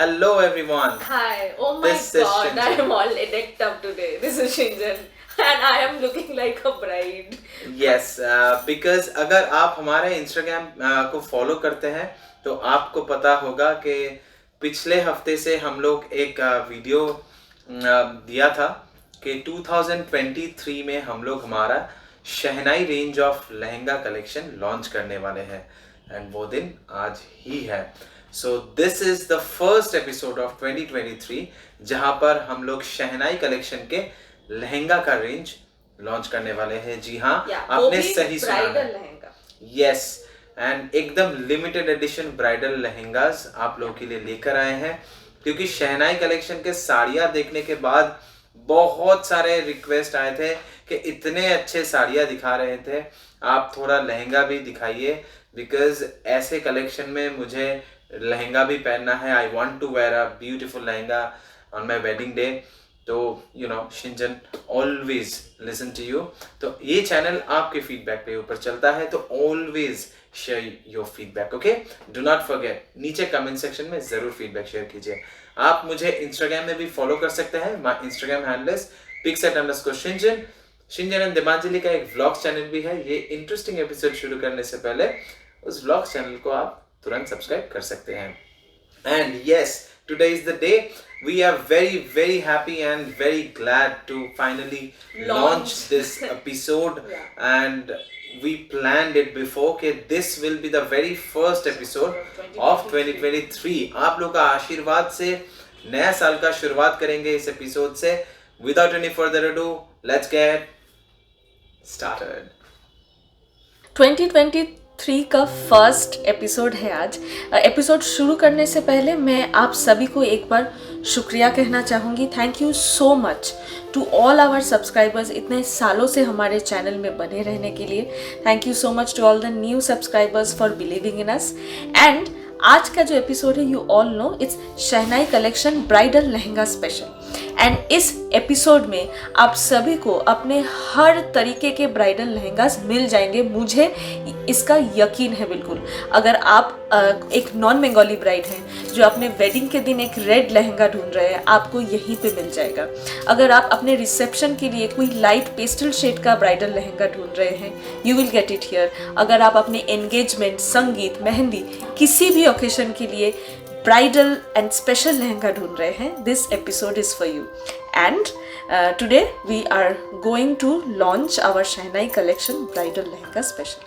Hello everyone. Hi. Oh my This is god, I Shinjan. am all decked up today. This is Shinjan. And I am looking like a bride. Yes, because अगर आप हमारे Instagram को follow करते हैं तो आपको पता होगा कि पिछले हफ्ते से हम लोग एक वीडियो दिया था कि 2023 में हम लोग हमारा Shehnai range of lehenga collection launch करने वाले हैं एंड वो दिन आज ही है. So this is the first episode of 2023 जहां पर हम लोग शहनाई कलेक्शन के लहंगा का रेंज लॉन्च करने वाले हैं. जी हाँ, आपने सही सुना है. लहंगा. यस, एंड एकदम लिमिटेड एडिशन ब्राइडल लहंगास आप लोगों के लिए लेकर आए हैं क्योंकि शहनाई कलेक्शन के साड़ियाँ देखने के बाद बहुत सारे रिक्वेस्ट आए थे कि इतने अच्छे साड़ियाँ दिखा रहे थे, आप थोड़ा लहंगा भी दिखाइए बिकॉज ऐसे कलेक्शन में मुझे लहंगा भी पहनना है. I want to wear a beautiful lehenga on my wedding day. तो Shinjan always listen to you. तो ये चैनल आपके फीडबैक पे ऊपर चलता है, तो always share your feedback. Okay, do not forget, नीचे कमेंट सेक्शन में जरूर फीडबैक शेयर कीजिए. आप मुझे इंस्टाग्राम में भी फॉलो कर सकते हैं. My Instagram handle is pixet_shinjan. Shinjan and Dimanjali का एक व्लॉग चैनल भी है. ये इंटरेस्टिंग एपिसोड शुरू करने से पहले उस व्लॉग चैनल को आप तुरंत सब्सक्राइब कर सकते हैं. And yes, today is the day. We are very, very happy and very glad to finally launch this episode. And we planned it before कि this will be the very first episode of 2023. आप लोग का आशीर्वाद से नया साल का शुरुआत करेंगे इस एपिसोड से. Without any further ado, let's get started. 2023 का फर्स्ट एपिसोड है आज. एपिसोड शुरू करने से पहले मैं आप सभी को एक बार शुक्रिया कहना चाहूँगी. Thank you so much to all our subscribers, इतने सालों से हमारे चैनल में बने रहने के लिए. Thank you so much to all the new subscribers for believing in us. And आज का जो एपिसोड है, you all know, it's Shehnai collection bridal lehenga special. And इस एपिसोड में आप सभी को अपने हर तरीके के ब्राइडल लहंगास मिल जाएंगे. मुझे इसका यकीन है बिल्कुल. अगर आप एक नॉन बंगाली ब्राइड हैं जो अपने वेडिंग के दिन एक रेड लहंगा ढूंढ रहे हैं, आपको यहीं पे मिल जाएगा. अगर आप अपने रिसेप्शन के लिए कोई लाइट पेस्टल शेड का ब्राइडल लहंगा ढूंढ रहे हैं, you will get it here. अगर आप अपने एंगेजमेंट, संगीत, मेहंदी, किसी भी ओकेशन के लिए ब्राइडल एंड स्पेशल लहंगा ढूंढ रहे हैं, this episode is for you. And today we are going to launch our Shehnai collection bridal lehenga special.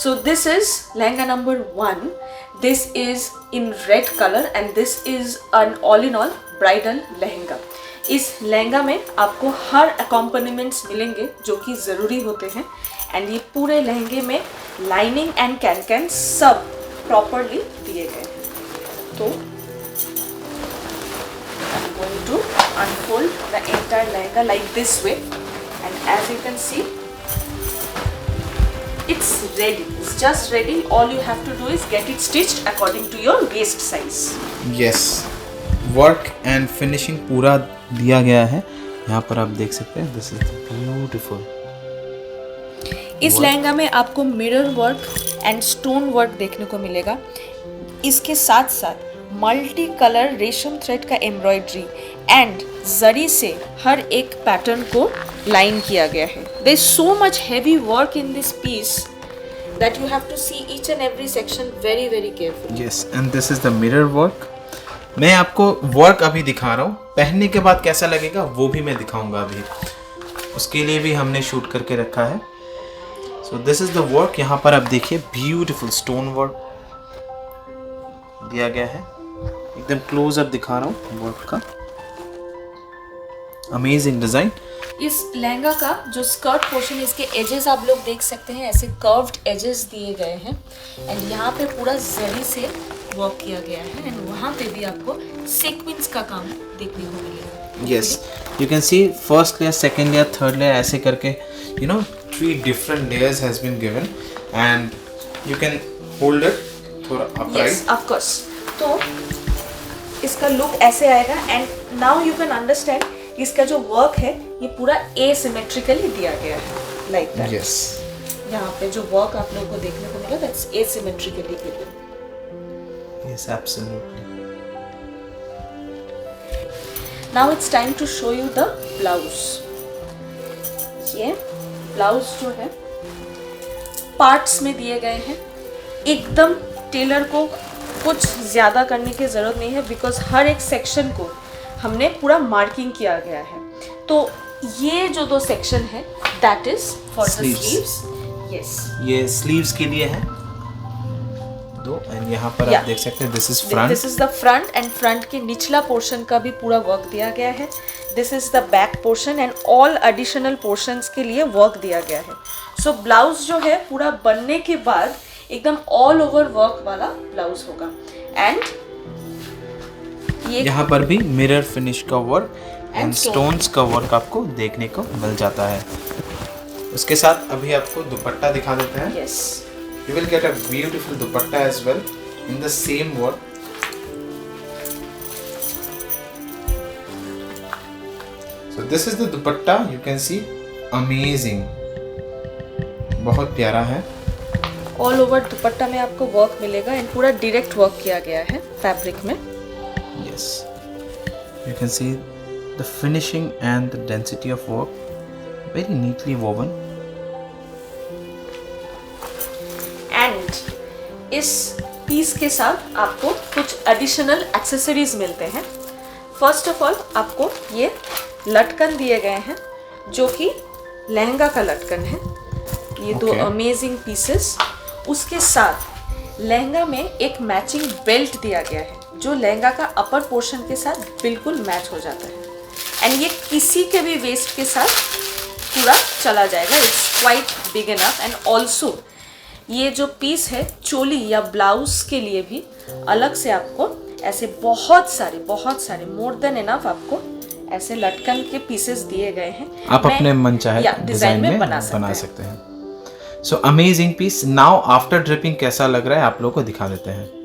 So this is lehenga number 1. This is in red color and this is an all in all bridal lehenga. इस लहंगा में आपको हर accompaniments मिलेंगे जो कि ज़रूरी होते हैं. And ये पूरे लहंगे में लाइनिंग एंड कैन सब प्रॉपरली दिए गए हैं. तो I'm going to unfold the entire lehenga like this way, and as you can see, it's ready. It's just ready. All you have to do is get it stitched according to your waist size. Yes, work and finishing पूरा दिया गया है. यहाँ पर आप देख सकते हैं, दिस इज ब्यूटीफुल. इस लहंगा में आपको mirror work and stone work देखने को मिलेगा. इसके साथ साथ मल्टी कलर रेशम थ्रेड का एम्ब्रॉयडरी एंड जरी से हर एक पैटर्न को लाइन किया गया है. There is so much heavy work in this piece that you have to see each and every section very very carefully. Yes, and this is the mirror work. मैं आपको work अभी दिखा रहा हूँ, पहनने के बाद कैसा लगेगा वो भी मैं दिखाऊंगा अभी. उसके लिए भी हमने शूट करके रखा है. So this is the work. यहाँ पर आप देखिए ब्यूटीफुल स्टोन वर्क दिया गया है. एकदम क्लोज अप दिखा रहा हूँ वर्क का. Amazing design. इस लहंगा का जो स्कर्ट पोर्शन, इसके एजेस आप लोग देख सकते हैं, ऐसे कर्व्ड एजेस दिए गए हैं. एंड यहाँ पे पूरा जरी से वर्क किया गया है. एंड वहाँ पे भी आपको सीक्वेंस का काम देखने को मिलेगा. Yes, you can C first layer, second layer, third layer, ऐसे करके 3 different layers has been given and you can hold it थोड़ा upright. Yes, of course. तो इसका लुक ऐसे आएगा. And now you can understand इसका जो वर्क है ये पूरा एसिमेट्रिकली दिया गया है, लाइक दैट. Yes. यहाँ पे जो वर्क आप लोगों को देखने को मिला, that's asymmetrically given. Yes, absolutely. Now it's time to show you the blouse. ये ब्लाउज जो है पार्ट्स में दिए गए हैं, एकदम टेलर को कुछ ज़्यादा करने की ज़रूरत नहीं है, बिकॉज हर एक सेक्शन को हमने पूरा मार्किंग किया गया है। तो ये जो 2 सेक्शन है that is for the sleeves. Yes, ये स्लीव्स के लिए है 2, एंड यहाँ पर आप देख सकते हैं this is front. This is the front, and front के निचला पोर्शन का भी पूरा वर्क दिया गया है। This is the back portion, and all additional portions के लिए वर्क दिया गया है। सो ब्लाउज जो है पूरा बनने के बाद एकदम ऑल ओवर वर्क वाला ब्लाउज होगा। एंड ये यहाँ पर भी मिरर फिनिश का वर्क एंड स्टोन्स का वर्क आपको देखने को मिल जाता है। उसके साथ अभी आपको दुपट्टा दिखा देते हैं। Yes, You will get a beautiful dupatta as well in the same work. So this is the dupatta, you can see, amazing, बहुत प्यारा है। ऑल ओवर दुपट्टा में आपको वर्क मिलेगा एंड पूरा डायरेक्ट वर्क किया गया है फैब्रिक में। Yes, you can see the finishing and the density of work, very neatly woven. And इस पीस के साथ आपको कुछ एडिशनल एक्सेसरीज मिलते हैं। फर्स्ट ऑफ ऑल आपको ये लटकन दिए गए हैं जो कि लहंगा का लटकन है। ये 2 अमेजिंग पीसेस। उसके साथ लहंगा में एक मैचिंग बेल्ट दिया गया है जो लहंगा का अपर पोर्शन के साथ बिल्कुल मैच हो जाता है, एंड ये किसी के भी वेस्ट के साथ पूरा चला जाएगा। It's quite big enough. And also ये जो पीस है चोली या ब्लाउज के लिए भी अलग से आपको ऐसे बहुत सारे मोर देन इनफ आपको ऐसे लटकन के पीसेस दिए गए हैं। आप अपने मन चाहे डिजाइन में बना सकते हैं। So amazing piece. Now after draping कैसा लग रहा है आप लोगों को दिखा देते हैं।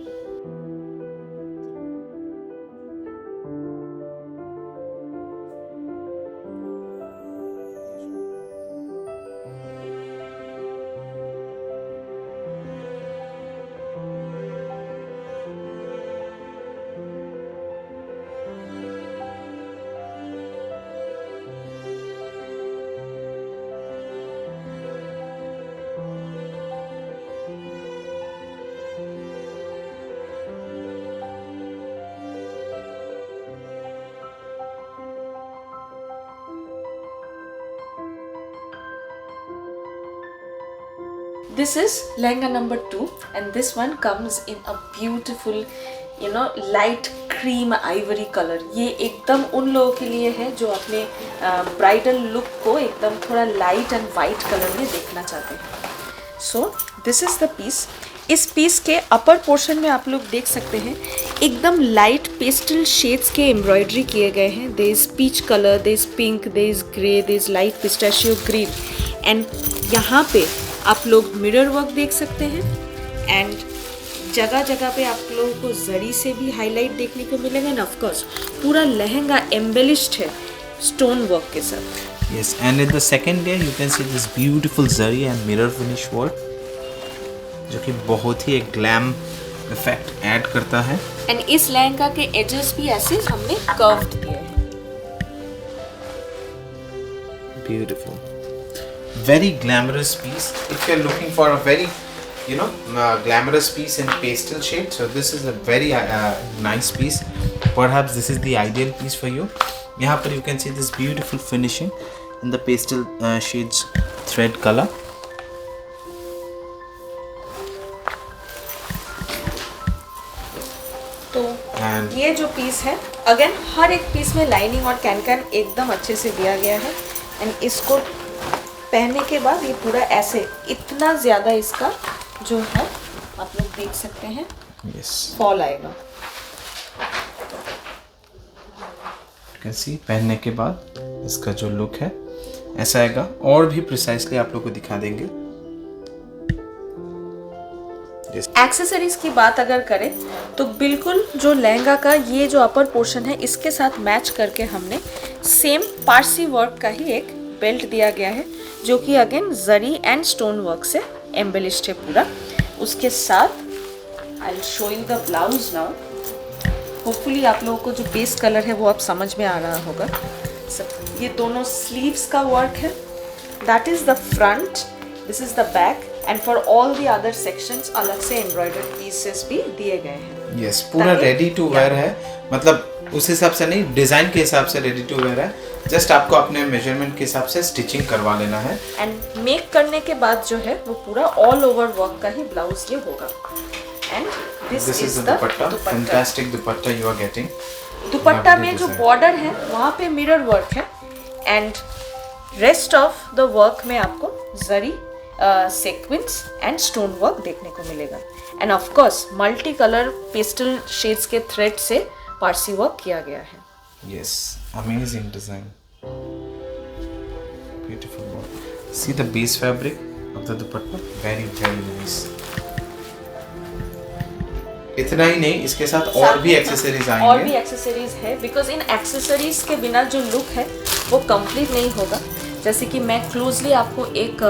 This is lehenga number 2 and this one comes in a beautiful light cream ivory color। ये एकदम उन लोगों के लिए है जो अपने ब्राइडल लुक को एकदम थोड़ा लाइट एंड वाइट कलर में देखना चाहते हैं। So this is the piece. इस पीस के अपर पोर्शन में आप लोग देख सकते हैं एकदम लाइट पेस्टल शेड्स के एम्ब्रॉयडरी किए गए हैं। There is peach colour, there is pink, there is grey, there is light pistachio green, and यहाँ पे आप लोग मिरर वर्क देख सकते हैं। एंड जगह जगह पे आप लोगों को जरी से भी हाईलाइट देखने को मिलेगा। एंड ऑफ कोर्स पूरा लहंगा एम्बेलिश्ड है स्टोन वर्क के साथ। Yes, and in the second layer you can see this beautiful zari and mirror finish work, जो कि बहुत ही एक ग्लैम इफेक्ट ऐड करता है। एंड इस लहंगा के एजेस भी ऐसे हमने कर्व्ड दिए हैं। Beautiful, very glamorous piece. If you're looking for a very glamorous piece in pastel shade, so this is a very nice piece. Perhaps this is the ideal piece for you. यहाँ पर you can see this beautiful finishing in the pastel shades thread color. तो ये जो piece है again हर एक piece में lining और can एकदम अच्छे से दिया गया है। एंड इसको पहनने के बाद ये पूरा ऐसे इतना ज़्यादा इसका जो है आप लोग देख सकते हैं फॉल आएगा। You can see पहनने के बाद इसका जो लुक है ऐसा आएगा। और भी प्रिसाइसली आप लोग को दिखा देंगे। एक्सेसरीज की बात अगर करें तो बिल्कुल जो लहंगा का ये जो अपर पोर्शन है इसके साथ मैच करके हमने सेम पारसी वर्क का ही एक बेल्ट दिया गया है जो कि again zari and stone work से एम्बेलिश्ड है पूरा। उसके साथ आई will show you the blouse now. Hopefully आप लोगों को जो बेस कलर है वो अब समझ में आ रहा होगा। ये दोनों स्लीव्स का वर्क है, that is the front, this is the back, and for all the other sections अलग से एम्ब्रॉयडर्ड पीसेस भी दिए गए हैं। यस, पूरा रेडी टू वेयर है, मतलब उस हिसाब से नहीं, डिजाइन के हिसाब से रेडी टू वेयर है। जस्ट आपको अपने मेजरमेंट के हिसाब से स्टिचिंग करवा लेना है। एंड मेक करने के बाद जो है वो पूरा ऑल ओवर वर्क का ही ब्लाउज ये होगा। And this is the dupatta, fantastic dupatta you are getting. Dupatta में जो बॉर्डर है वहाँ पे मिरर वर्क है, and rest of the work में आपको zari, sequence and stone work देखने को मिलेगा। And of course multi colour pastel shades के थ्रेड से पारसी वर्क किया गया है। Yes, amazing design. Beautiful work. See the base fabric of the dupatta, very nice. इतना ही नहीं, इसके साथ और भी एक्सेसरीज आएंगे। और भी एक्सेसरीज है, बिकॉज इन एक्सेसरीज के बिना जो लुक है वो कंप्लीट नहीं होगा। जैसे कि मैं क्लोजली आपको एक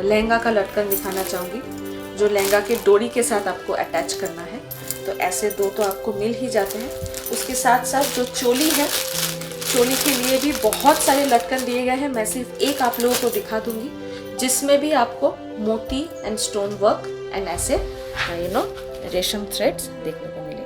लहंगा का लटकन दिखाना चाहूँगी, जो लहंगा के डोरी के साथ आपको अटैच करना है। तो ऐसे दो तो आपको मिल ही जाते हैं। उसके साथ साथ जो चोली है, चोली के लिए भी बहुत सारे लटकन दिए गए हैं। मैं सिर्फ एक आप लोगों को दिखा दूंगी, जिसमें भी आपको मोती एंड स्टोन वर्क एंड ऐसे रेशम थ्रेड्स देखने को मिलेंगे।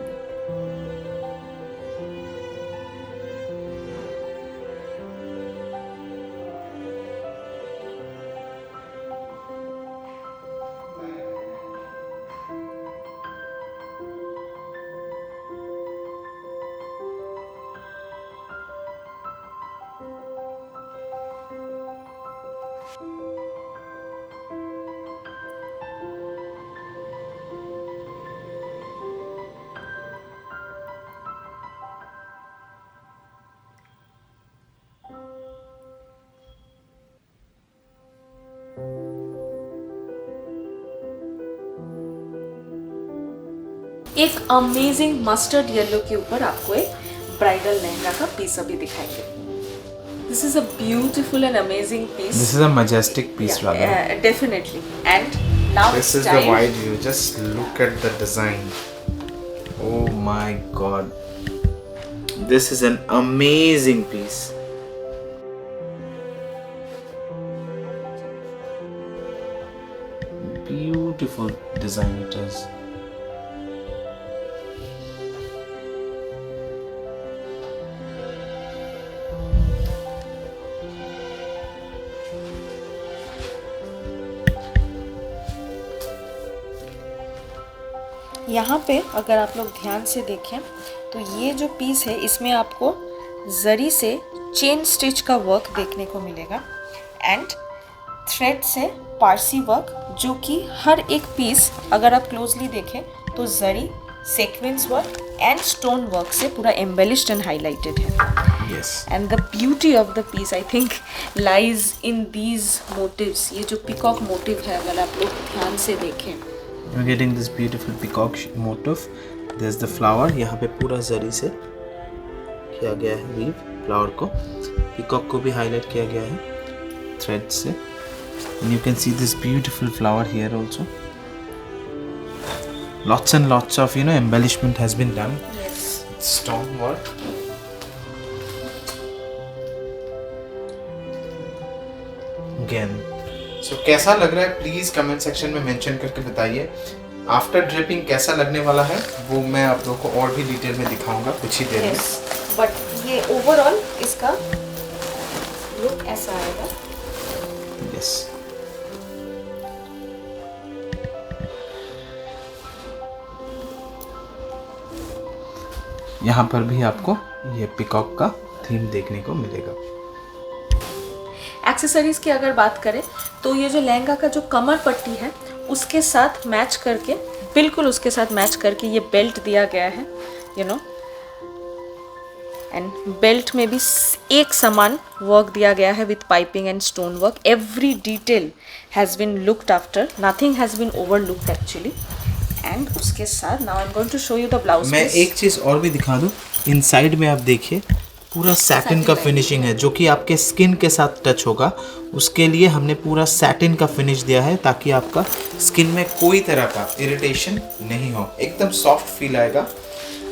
एक अमेजिंग मस्टर्ड येलो के ऊपर आपको एक ब्राइडल लहंगा का पीस अभी दिखाएंगे। This is a beautiful and amazing piece. This is a majestic piece, rather. Definitely. And now This is the wide view. Just look at the design. Oh my God. This is an amazing piece. Beautiful design it is. यहाँ पे अगर आप लोग ध्यान से देखें तो ये जो पीस है इसमें आपको जरी से चेन स्टिच का वर्क देखने को मिलेगा, एंड थ्रेड से पारसी वर्क, जो कि हर एक पीस अगर आप क्लोजली देखें तो zari, sequence work and stone work से पूरा एम्बेलिश्ड एंड हाईलाइटेड है। Yes. And the beauty of the piece I think lies in these motifs. ये जो peacock motive है, अगर आप लोग ध्यान से देखें, You're getting this beautiful peacock motif. There's the flower. यहाँ पे पूरा जरी से किया गया है वीव, फ्लावर को, पीकॉक को भी हाईलाइट किया गया है थ्रेड से. And you can see this beautiful flower here also. Lots and lots of embellishment has been done. yes, Stone work. Again. So कैसा लग रहा है प्लीज कमेंट सेक्शन में मेंशन करके बताइए. आफ्टर ड्रिपिंग कैसा लगने वाला है वो मैं आप लोगों को और भी डिटेल में दिखाऊंगा कुछ ही देर में. yes. But ये ओवरऑल इसका लुक ऐसा आएगा. यस. यहाँ पर भी आपको ये पिकॉक का थीम देखने को मिलेगा. एक्सेसरीज की अगर बात करें तो ये जो लहंगा का जो कमर पट्टी है उसके साथ मैच करके, बिल्कुल उसके साथ मैच करके ये बेल्ट दिया गया है, एंड बेल्ट में भी एक समान वर्क दिया गया है with piping and stone work. Every detail has been looked after, nothing has been overlooked actually. And उसके साथ now I am going to show you the blouse. मैं एक चीज़ और भी दिखा दूँ. इनसाइड में आप देखिए पूरा सैटिन का फिनिशिंग है जो कि आपके स्किन के साथ टच होगा. उसके लिए हमने पूरा सैटिन का फिनिश दिया है ताकि आपका स्किन में कोई तरह का इरिटेशन नहीं हो, एकदम सॉफ्ट फील आएगा.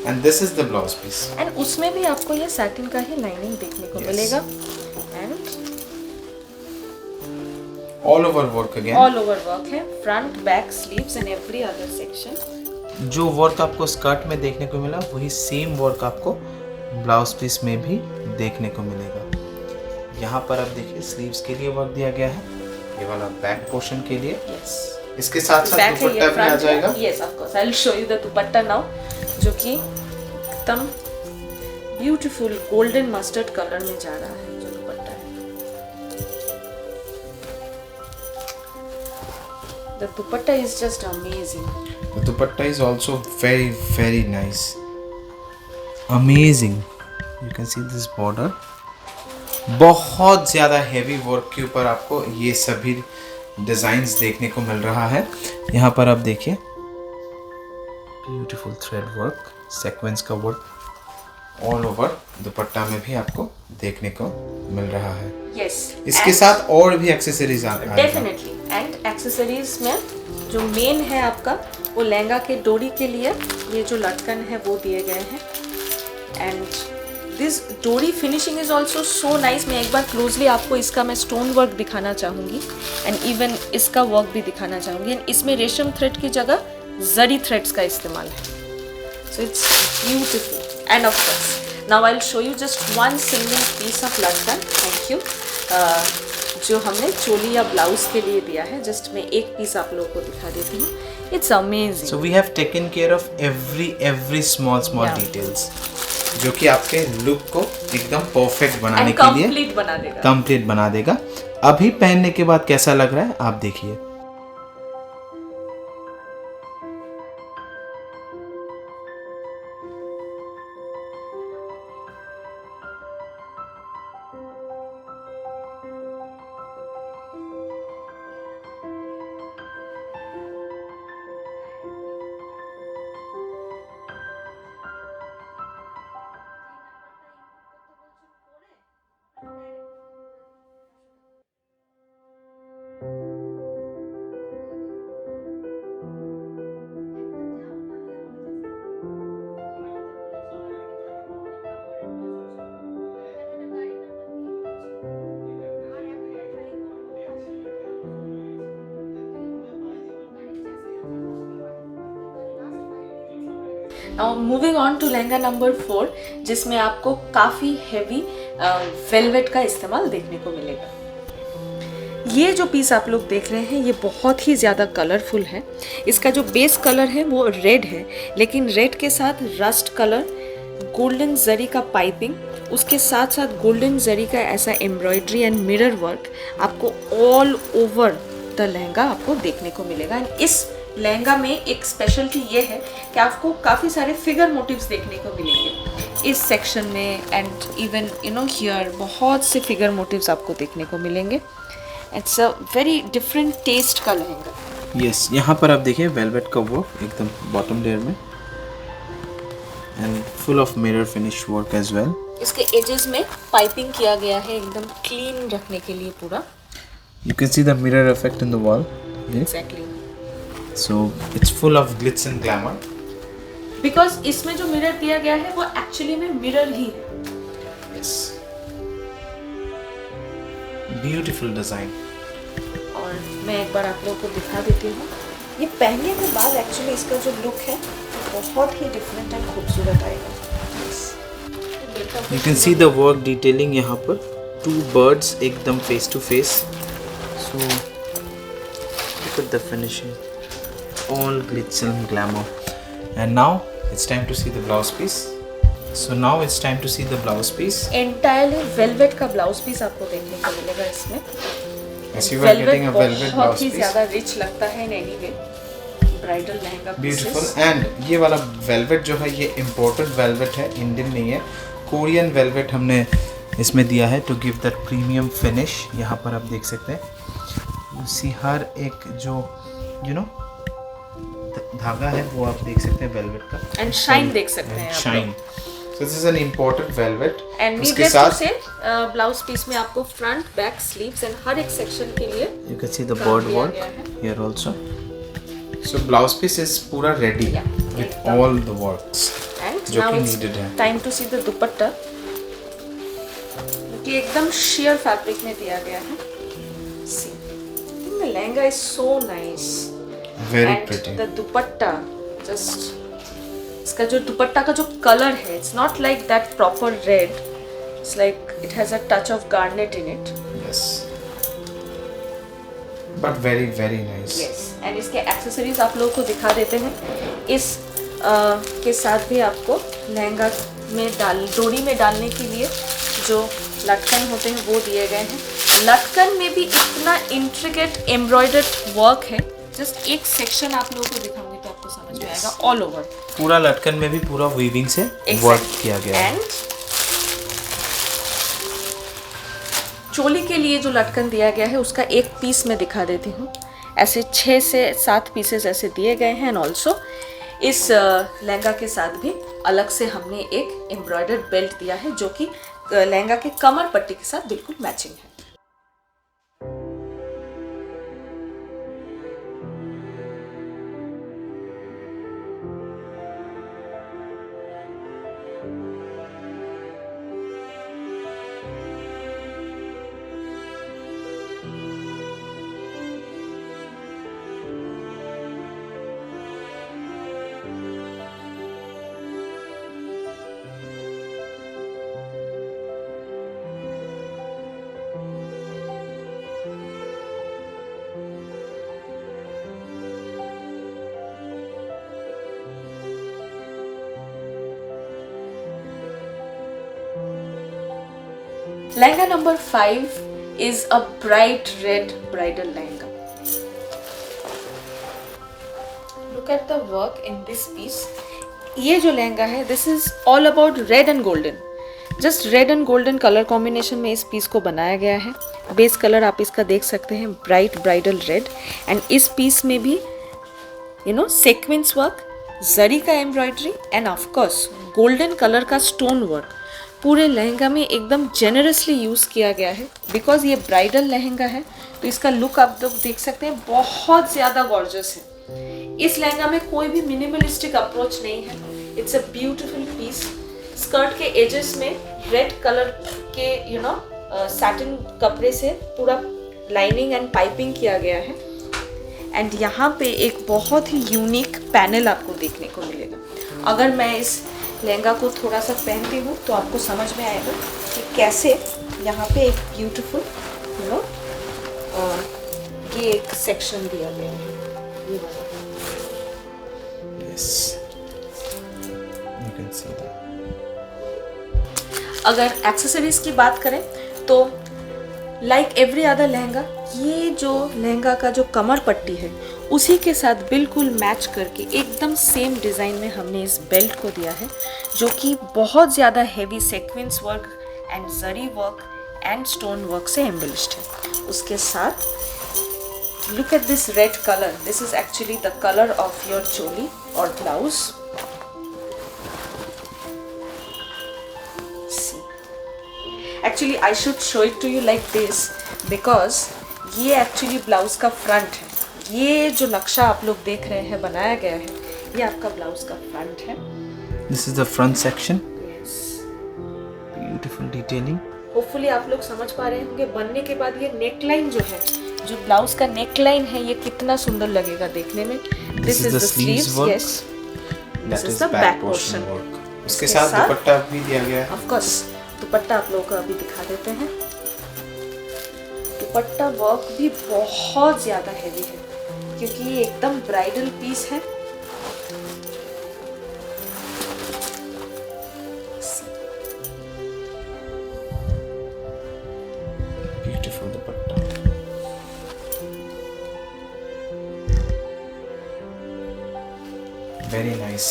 And this is the blouse piece. And उसमें भी आपको ये सैटिन का ही लाइनिंग देखने को मिलेगा and all over work again, all over work है, front back sleeves and every other section. जो वर्क आपको स्कर्ट में देखने को मिला वही सेम वर्क आपको ब्लाउज पीस में भी देखने को मिलेगा। यहाँ पर आप देखिए स्लीव्स के लिए वर्क दिया गया है, ये वाला बैक पोर्शन के लिए। यस, इसके साथ साथ दुपट्टा भी आ जाएगा। Yes of course, I will show you the dupatta now, जो कि एकदम ब्यूटीफुल गोल्डन मस्टर्ड कलर में जा रहा है जो दुपट्टा है। The dupatta is just amazing. The dupatta is also very nice, amazing. You can see this border, बहुत ज़्यादा हेवी वर्क के ऊपर आपको ये सभी डिज़ाइंस देखने को मिल रहा है। यहाँ पर आप देखिए ब्यूटीफुल थ्रेड वर्क, सीक्वेंस का वर्क ऑल ओवर दुपट्टा में भी आपको देखने को मिल रहा है। यस, इसके साथ और भी एक्सेसरीज डेफिनेटली, एंड एक्सेसरीज में जो मेन है आपका वो लहंगा के डोरी के लिए ये जो लटकन है वो दिए गए हैं। एंड दिस डोरी finishing is also so nice. मैं एक बार क्लोजली आपको इसका मैं स्टोन वर्क दिखाना चाहूँगी एंड इवन इसका वर्क भी दिखाना चाहूँगी। एंड इसमें रेशम थ्रेड की जगह जरी थ्रेड्स का इस्तेमाल है, so it's beautiful. And of course now I will show you just one single piece of लटकन, थैंक यू, जो हमने चोली या ब्लाउज के लिए दिया है। जस्ट मैं एक पीस आप लोगों को दिखा देती हूँ। It's amazing. So we have taken care of every small details, जो कि आपके लुक को एकदम परफेक्ट बनाने के लिए कंप्लीट बना देगा। अभी पहनने के बाद कैसा लग रहा है आप देखिए। Now moving on to lehenga number 4, जिसमें आपको काफ़ी हैवी वेलवेट का इस्तेमाल देखने को मिलेगा। ये जो पीस आप लोग देख रहे हैं ये बहुत ही ज़्यादा कलरफुल है। इसका जो बेस कलर है वो रेड है, लेकिन रेड के साथ रस्ट कलर, गोल्डन जरी का पाइपिंग, उसके साथ साथ गोल्डन जरी का ऐसा एम्ब्रॉयडरी एंड मिरर वर्क आपको ऑल ओवर द लहंगा आपको देखने को मिलेगा। एंड इस लहंगा में एक स्पेशलिटी ये है कि आपको काफ़ी सारे फिगर मोटिव्स देखने को मिलेंगे इस सेक्शन में, एंड इवन हियर बहुत से फिगर मोटिव्स आपको देखने को मिलेंगे। It's a very different taste का लहंगा। यस, यहाँ पर आप देखिए वेलवेट का वर्क एकदम बॉटम लेयर में and full of mirror finish work as well. इसके एजेस में पाइपिंग किया गया है एकदम क्लीन रखने के लिए पूरा। You can see the mirror effect in the wall. Exactly. So it's full of glitz and glamour. Because इसमें जो मिरर दिया गया है वो एक्चुअली में मिरर ही है। Yes. Beautiful design. और मैं एक बार आप लोगों को दिखा देती हूँ। ये पहनने के बाद एक्चुअली इसका जो लुक है बहुत ही डिफरेंट एंड खूबसूरत आएगा। You can see the work detailing यहाँ पर, 2 birds एकदम face to face. So look at the finishing, all glitz and glamour. And now it's time to see the blouse piece. So now it's time to see the blouse piece. Entirely velvet का blouse piece आपको देखने को मिलेगा इसमें। Yes, you are getting a velvet blouse बहुत ही piece. ज़्यादा rich लगता है in any way. Bridal lehenga beautiful. And ये वाला वेलवेट जो है ये इम्पोर्टेड वेलवेट है, इंडियन नहीं है, कोरियन वेलवेट हमने इसमें दिया है to give that premium finish. यहाँ पर आप देख सकते हैं उसी हर एक जो धागा है वो आप देख सकते हैं वेलवेट का, एंड शाइन देख सकते हैं shine. So this is an imported velvet. And उसके साथ से ब्लाउज पीस में आपको फ्रंट बैक स्लीव्स एंड हर एक सेक्शन के लिए you can see the bird work here also. So blouse piece is pura ready with all the works. And point. जो now कि इट्स needed है. Time to see the dupatta, कि एकदम sheer fabric में दिया गया है. See, the lehenga is so nice. Very And pretty. the dupatta, just इसका जो दुपट्टा का जो कलर है, it's not like that proper red. It's like it has a touch of garnet in it. Yes. But very very nice. Yes. And इसके accessories आप लोगों को दिखा देते हैं. इस के साथ भी आपको लहंगा में डोरी में डालने के लिए जो लटकन होते हैं वो दिए गए हैं. लटकन में भी इतना इंट्रिकेट एम्ब्रॉयडर्ड वर्क है. जस्ट एक सेक्शन आप लोगों को दिखाऊंगी तो आपको समझ में आएगा. ऑल ओवर पूरा लटकन में भी पूरा वीविंग से वर्क किया गया है. एंड चोली के लिए जो लटकन दिया गया है उसका एक पीस मैं दिखा देती हूँ. ऐसे 6 से 7 पीसेस ऐसे दिए गए हैं. एंड ऑल्सो इस लहंगा के साथ भी अलग से हमने एक एम्ब्रॉयडर्ड बेल्ट दिया है जो कि लहंगा के कमर पट्टी के साथ बिल्कुल मैचिंग है. Lehenga number 5 is a bright red bridal lehenga. Look at the work in this piece. ये जो लहंगा है, this is all about red and golden. Just red and golden color combination में इस पीस को बनाया गया है. बेस कलर आप इसका देख सकते हैं, bright bridal red. And इस पीस में भी sequence work, जरी का embroidery and of course golden colour का स्टोन वर्क पूरे लहंगा में एकदम जेनरसली यूज़ किया गया है. बिकॉज ये ब्राइडल लहंगा है तो इसका लुक आप लोग देख सकते हैं, बहुत ज़्यादा गॉर्जियस है. इस लहंगा में कोई भी मिनिमलिस्टिक अप्रोच नहीं है. It's a beautiful piece. Skirt के एजेस में रेड कलर के सैटिन कपड़े से पूरा लाइनिंग एंड पाइपिंग किया गया है. एंड यहाँ पे एक बहुत ही यूनिक पैनल आपको देखने को मिलेगा. अगर मैं इस लहंगा को थोड़ा सा पहनती हूँ तो आपको समझ में आएगा कि कैसे यहाँ पे एक ब्यूटीफुल ये एक सेक्शन दिया गया है. Yes. You can see that. अगर एक्सेसरीज की बात करें तो लाइक एवरी अदर लहंगा, ये जो लहंगा का जो कमर पट्टी है उसी के साथ बिल्कुल मैच करके एकदम सेम डिज़ाइन में हमने इस बेल्ट को दिया है जो कि बहुत ज़्यादा heavy sequence work and zari work and stone work से एम्बेलिश्ड है. उसके साथ look at this red colour. This is actually the colour of your choli और blouse. Actually I should show it to you like this because ये actually blouse का front है. ये जो नक्शा आप लोग देख रहे हैं बनाया गया है, ये आपका ब्लाउज का फ्रंट है. This is the front section. Beautiful detailing. Hopefully आप लोग समझ पा रहे होंगे. बनने के बाद ये नेक लाइन जो है, जो ब्लाउज का नेक लाइन है, ये कितना सुंदर लगेगा देखने में. This is the sleeves work. Yes. That is the back portion work. उसके साथ दुपट्टा भी दिया गया है. Of course. दुपट्टा आप लोगों को अभी दिखा देते हैं. दुपट्टा वर्क भी बहुत ज़्यादा हैवी है क्योंकि ये एकदम ब्राइडल पीस है. Beautiful दुपट्टा. Very nice.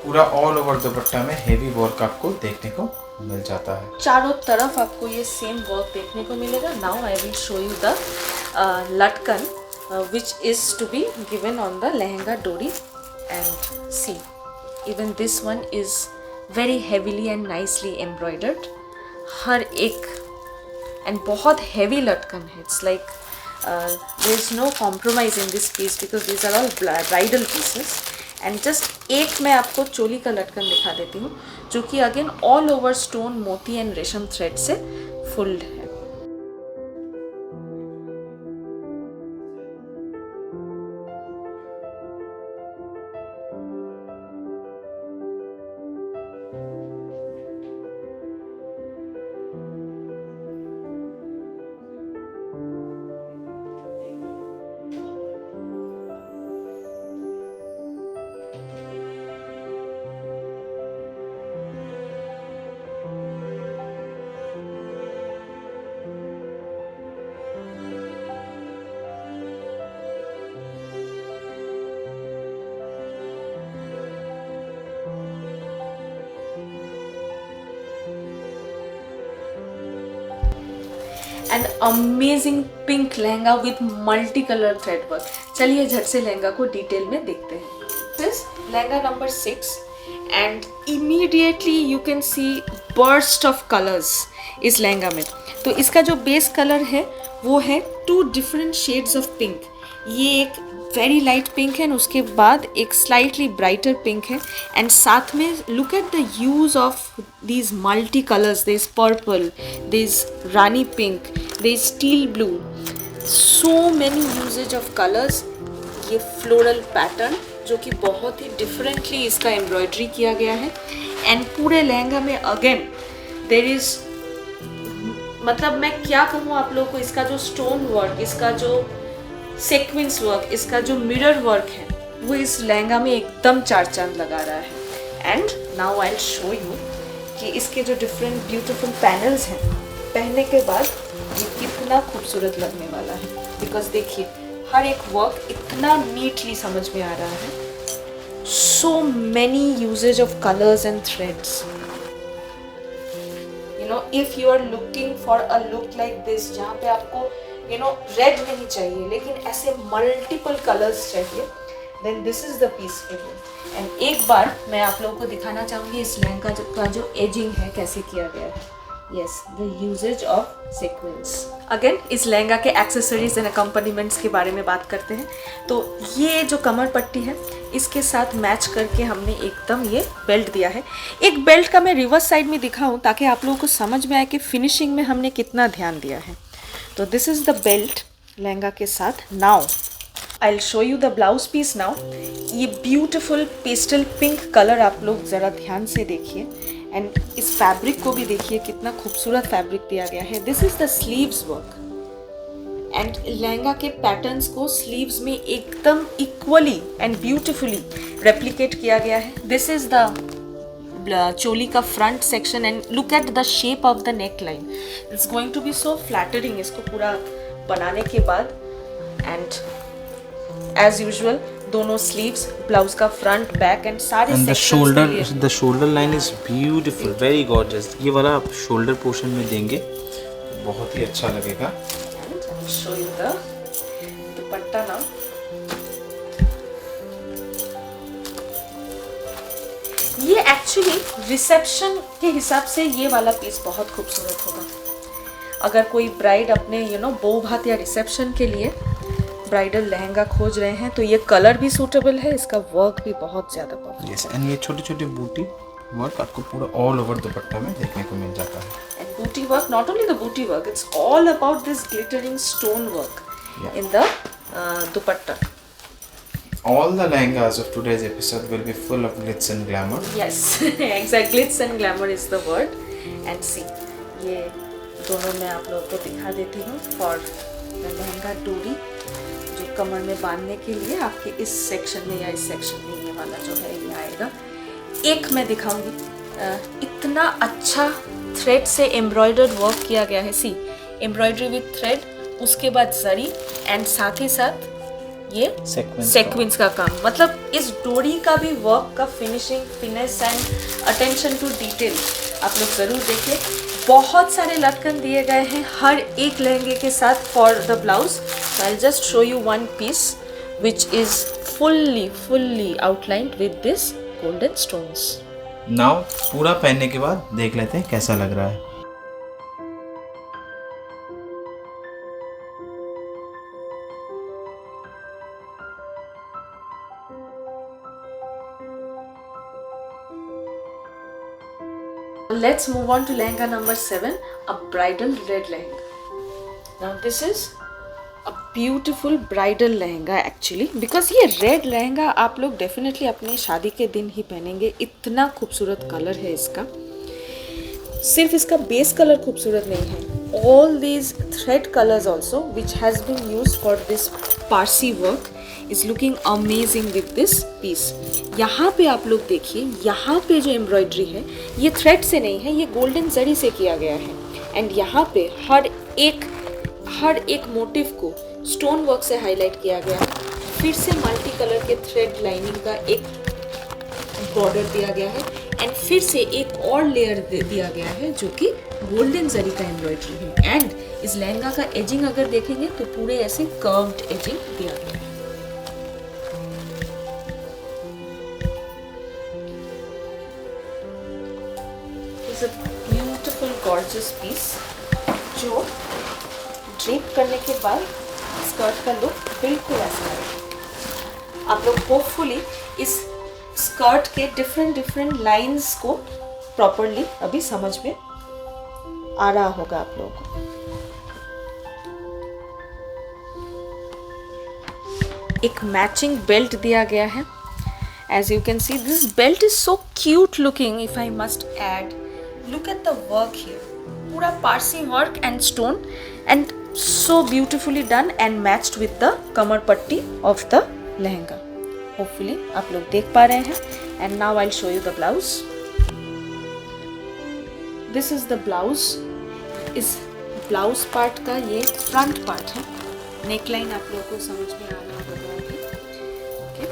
पूरा ऑल ओवर दुपट्टा में हेवी वर्क आपको देखने को मिल जाता है. चारों तरफ आपको ये सेम वर्क देखने को मिलेगा. Now I will show you the लटकन which is to be given on the lehenga dori. And see, even this one is very heavily and nicely embroidered. हर एक and बहुत heavy लटकन है. It's like there is no compromise in this piece because these are all bridal pieces. And just एक मैं आपको चोली का लटकन दिखा देती हूँ, जो कि अगेन ऑल ओवर स्टोन, मोती एंड रेशम थ्रेड से फुल्ड है। And amazing pink lehenga with multi colour thread work. चलिए झट से लहंगा को डिटेल में देखते हैं। This lehenga number 6 and immediately you can C burst of colours इस लहंगा में। तो इसका जो बेस कलर है वो है 2 डिफरेंट शेड्स ऑफ पिंक। ये एक वेरी लाइट पिंक है, उसके बाद एक स्लाइटली ब्राइटर पिंक है, एंड साथ में look at the use of these multi colours. This purple, this rani pink, this steel blue, so many uses of colours. ये फ्लोरल पैटर्न जो कि बहुत ही डिफरेंटली इसका एम्ब्रॉयडरी किया गया है, एंड पूरे लहंगा में अगेन देर इज, मतलब मैं क्या कहूँ आप लोगों को, इसका जो स्टोन वर्क, इसका जो सीक्वेंस वर्क, इसका जो मिरर वर्क है, वो इस लहंगा में एकदम चार चांद लगा रहा है। And now I will show you कि इसके जो डिफरेंट ब्यूटीफुल पैनल्स हैं, पहनने के बाद ये कितना खूबसूरत लगने वाला है। बिकॉज देखिए हर एक वर्क इतना नीटली समझ में आ रहा है। So many uses of colours and threads. If you are looking for a look like this, जहाँ पे आपको रेड नहीं चाहिए लेकिन ऐसे मल्टीपल कलर्स चाहिए, then this is the piece for you. And एक बार मैं आप लोगों को दिखाना चाहूँगी इस लहंगा का जो एजिंग है कैसे किया गया है। Yes, the uses of sequence. Again इस लहंगा के एक्सेसरीज एंड अकम्पनीमेंट्स के बारे में बात करते हैं। तो ये जो कमर पट्टी है, इसके साथ मैच करके हमने एकदम ये बेल्ट दिया है। एक बेल्ट का मैं रिवर्स साइड में दिखाऊं ताकि आप लोगों को समझ में आए कि फिनिशिंग में हमने कितना ध्यान दिया है। तो this is the belt lehenga के साथ। Now I will show you the blouse piece now. ये ब्यूटिफुल पेस्टल पिंक कलर आप लोग ज़रा ध्यान से देखिए, एंड इस फैब्रिक को भी देखिए कितना खूबसूरत फैब्रिक दिया गया है। This is the sleeves work, and lehenga के पैटर्न्स को स्लीव्स में एकदम इक्वली एंड ब्यूटिफुली रेप्लिकेट किया गया है। दिस इज द चोली का front section, and look at the shape of the neck line. It's going to be so flattering इसको पूरा बनाने के बाद। एंड एज यूजुअल दोनों स्लीव्स, ब्लाउज का फ्रंट बैक एंड सारे and the shoulder line is beautiful, very gorgeous. ये वाला आप शोल्डर पोर्शन में देंगे तो बहुत ही अच्छा लगेगा। And show you the dupatta now. ये एक्चुअली रिसेप्शन के हिसाब से ये वाला पीस बहुत खूबसूरत होगा। अगर कोई ब्राइड अपने बो भात या रिसेप्शन के लिए ब्राइडल लहंगा खोज रहे हैं तो ये कलर भी सूटेबल है, इसका वर्क भी बहुत ज़्यादा परफेक्ट। यस, एंड ये छोटे छोटे बूटी वर्क आपको पूरा ऑल ओवर दुपट्टा में देखने को मिल जाता है। एंड बूटी वर्क, नॉट ओनली द बूटी work, it's all about this glittering stone work in the dupatta. All the lehengas of today's episode will be full of glitz and glamour. Yes, exactly, glitz and glamour is the word. And see, ये दोनों मैं आप लोगों को दिखा देती हूँ for the lehenga डोरी, जो कमर में बांधने के लिए आपके इस सेक्शन में या इस सेक्शन में ये वाला जो है ये आएगा। एक मैं दिखाऊंगी, इतना अच्छा थ्रेड से एम्ब्रॉयडर्ड वर्क किया गया है। सी, एम्ब्रॉयडरी विथ थ्रेड, उसके बाद जरी, एंड साथ ही साथ ये सेक्वेंस का काम। मतलब इस डोरी का भी वर्क का finishing, finesse and attention to detail आप लोग ज़रूर देखिए। बहुत सारे लटकन दिए गए हैं हर एक लहंगे के साथ for the blouse. I just show you one piece which is fully outlined with this golden stones. Now पूरा पहनने के बाद देख लेते हैं कैसा लग रहा है। Let's move on to lehenga number 7, a bridal red lehenga. Now this is a beautiful bridal lehenga actually, because ये red lehenga आप लोग definitely अपने शादी के दिन ही पहनेंगे. इतना खूबसूरत कलर है इसका. सिर्फ इसका बेस कलर खूबसूरत नहीं है, all these thread colors also which has been used for this Parsi work is looking amazing with this piece. यहाँ पे आप लोग देखिए, यहाँ पे जो एम्ब्रॉयडरी है ये थ्रेड से नहीं है, ये गोल्डन जरी से किया गया है. एंड यहाँ पे हर एक मोटिव को स्टोन वर्क से हाईलाइट किया गया है. फिर से मल्टी कलर के थ्रेड लाइनिंग का एक बॉर्डर दिया गया है एंड फिर से एक और लेयर दिया गया है जो कि गोल्डन जरी का एम्ब्रॉयडरी है. एंड इस लहंगा का एजिंग अगर देखेंगे तो पूरे ऐसे कर्व्ड एजिंग दिया गया है. It's a beautiful gorgeous piece जो ड्रेप करने के बाद स्कर्ट का लुक बिल्कुल ऐसा है. आप लोग होपफुली इस स्कर्ट के डिफरेंट लाइंस को प्रॉपरली अभी समझ में आ रहा होगा आप लोगों को. एक मैचिंग बेल्ट दिया गया है. As you can see this belt is so cute looking. If I must add, look at the work here. पूरा Parsi work and stone and so beautifully done and matched with the kamar patti of the lehenga. Hopefully आप लोग देख पा रहे हैं. And now I'll show you the blouse. This is the blouse. इस blouse part का ये front part है. neckline आप लोगों को समझ में आ रहा होगा. Okay.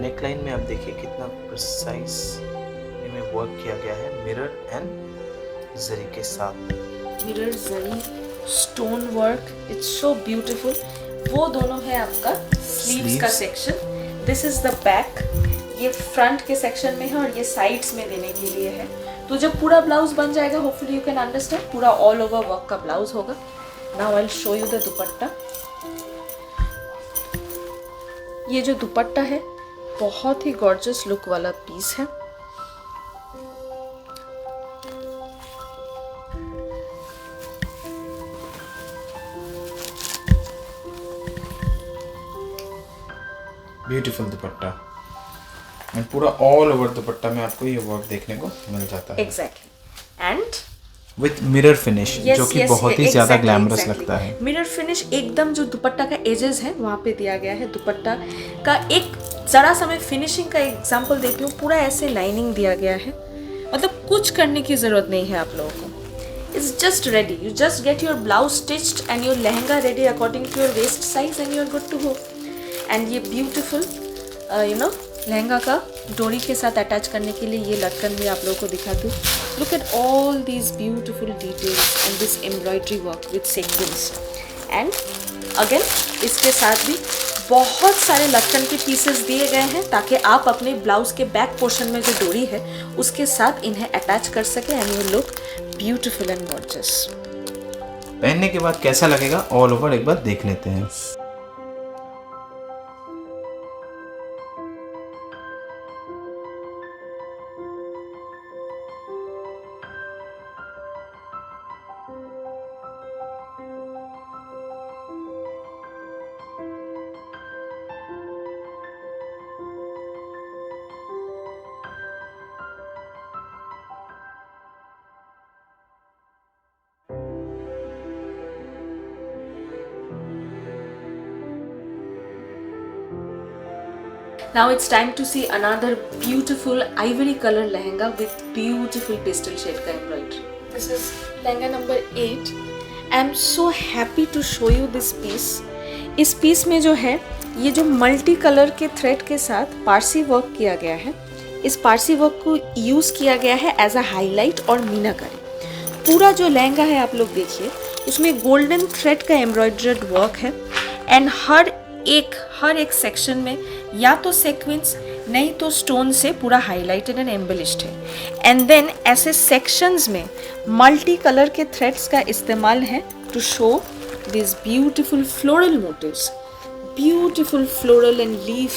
neckline में आप देखिए कितना प्रिसाइज इनमें वर्क किया गया है मिरर एंड जरी के साथ. Mirror zari stone work, it's so beautiful. वो दोनों है आपका स्लीव्स का section. This is the back. ये फ्रंट के सेक्शन में है और ये साइड्स में देने के लिए है. तो जब पूरा ब्लाउज बन जाएगा होपफुली यू कैन अंडरस्टैंड, पूरा ऑल ओवर वर्क का ब्लाउज होगा. Now I will show you the दुपट्टा. ये जो दुपट्टा है बहुत ही गॉर्जियस लुक वाला पीस है. ब्यूटीफुल दुपट्टा एंड पूरा ऑल ओवर दुपट्टा में आपको ये वर्क देखने को मिल जाता है. Exactly. And with mirror finish जो कि बहुत ही ज्यादा ग्लैमरस लगता है. मिरर फिनिश एकदम जो दुपट्टा का एजेस है वहाँ पे दिया गया है. दुपट्टा का एक जरा सा मैं फिनिशिंग का एग्जांपल देती हूँ. पूरा ऐसे लाइनिंग दिया गया है, मतलब कुछ करने की जरूरत नहीं है आप लोगों को. It's just ready. You just get your blouse stitched and your lehenga ready according to your waist size and you are good to go. And ये ब्यूटीफुल लहंगा का डोरी के साथ अटैच करने के लिए ये लटकन भी आप लोगों को दिखा दूँ. Look at all these beautiful details and this embroidery work with sequence. And again इसके साथ भी बहुत सारे लटकन के पीसेस दिए गए हैं ताकि आप अपने ब्लाउज के बैक पोर्शन में जो डोरी है उसके साथ इन्हें अटैच कर सकें and you look beautiful and gorgeous. पहनने के बाद कैसा लगेगा ऑल ओवर एक बार देख लेते हैं. Now it's time to see another beautiful ivory color lehenga with beautiful pastel shade का embroidery. This is lehenga number 8. I am so happy to show you this piece. इस piece में जो है ये जो मल्टी कलर के thread के साथ पारसी वर्क किया गया है. इस पारसी वर्क को यूज़ किया गया है एज अ हाईलाइट और मीनाकारी. पूरा जो लहंगा है आप लोग देखिए उसमें गोल्डन थ्रेड का एम्ब्रॉयडर्ड वर्क है एंड हर एक सेक्शन में या तो सीक्वेंस नहीं तो स्टोन से पूरा हाईलाइटेड एंड एम्बलिश्ड है. एंड देन ऐसे सेक्शंस में मल्टी कलर के थ्रेड्स का इस्तेमाल है to show this beautiful floral motifs. Beautiful floral and leaf,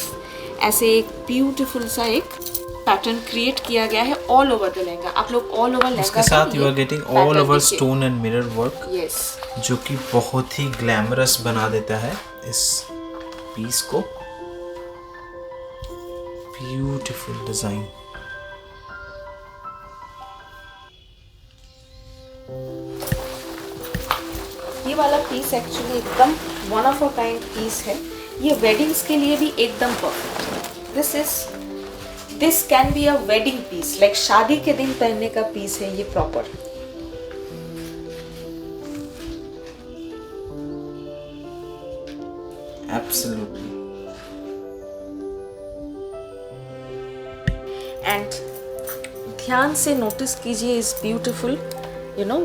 ऐसे एक ब्यूटीफुल सा एक पैटर्न क्रिएट किया गया है ऑल ओवर द लहंगा। आप लोग ऑल ओवर लहंगा उसके साथ you are getting all over stone and mirror work, yes, जो कि बहुत ही ग्लैमरस बना देता है इस पीस को। Beautiful design. ये वाला पीस एक्चुअली एकदम one of a kind piece है। ये वेडिंग्स के लिए भी एकदम परफेक्ट है। This can be a wedding piece, like शादी के दिन पहनने का पीस है ये प्रॉपर। एब्सोल्युटली। एंड ध्यान से नोटिस कीजिए इस ब्यूटीफुल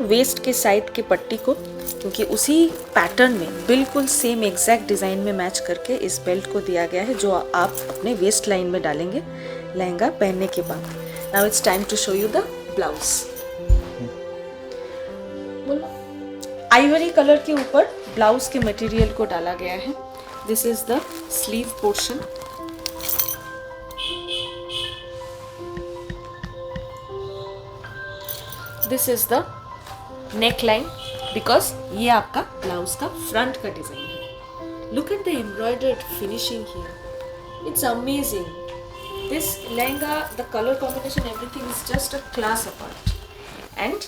वेस्ट के साइड के पट्टी को, क्योंकि उसी पैटर्न में बिल्कुल सेम एग्जैक्ट डिज़ाइन में मैच करके इस बेल्ट को दिया गया है, जो आप अपने वेस्ट लाइन में डालेंगे लहंगा पहनने के बाद। Now it's time to show you the blouse. बोलो। आइवरी कलर के ऊपर ब्लाउज के मटेरियल को डाला गया है। This is the sleeve portion. This is the neck line, because ये आपका ब्लाउज का फ्रंट का डिजाइन है। Look at the embroidered finishing here, it's amazing. This lehenga, the colour combination, everything is just a class apart. And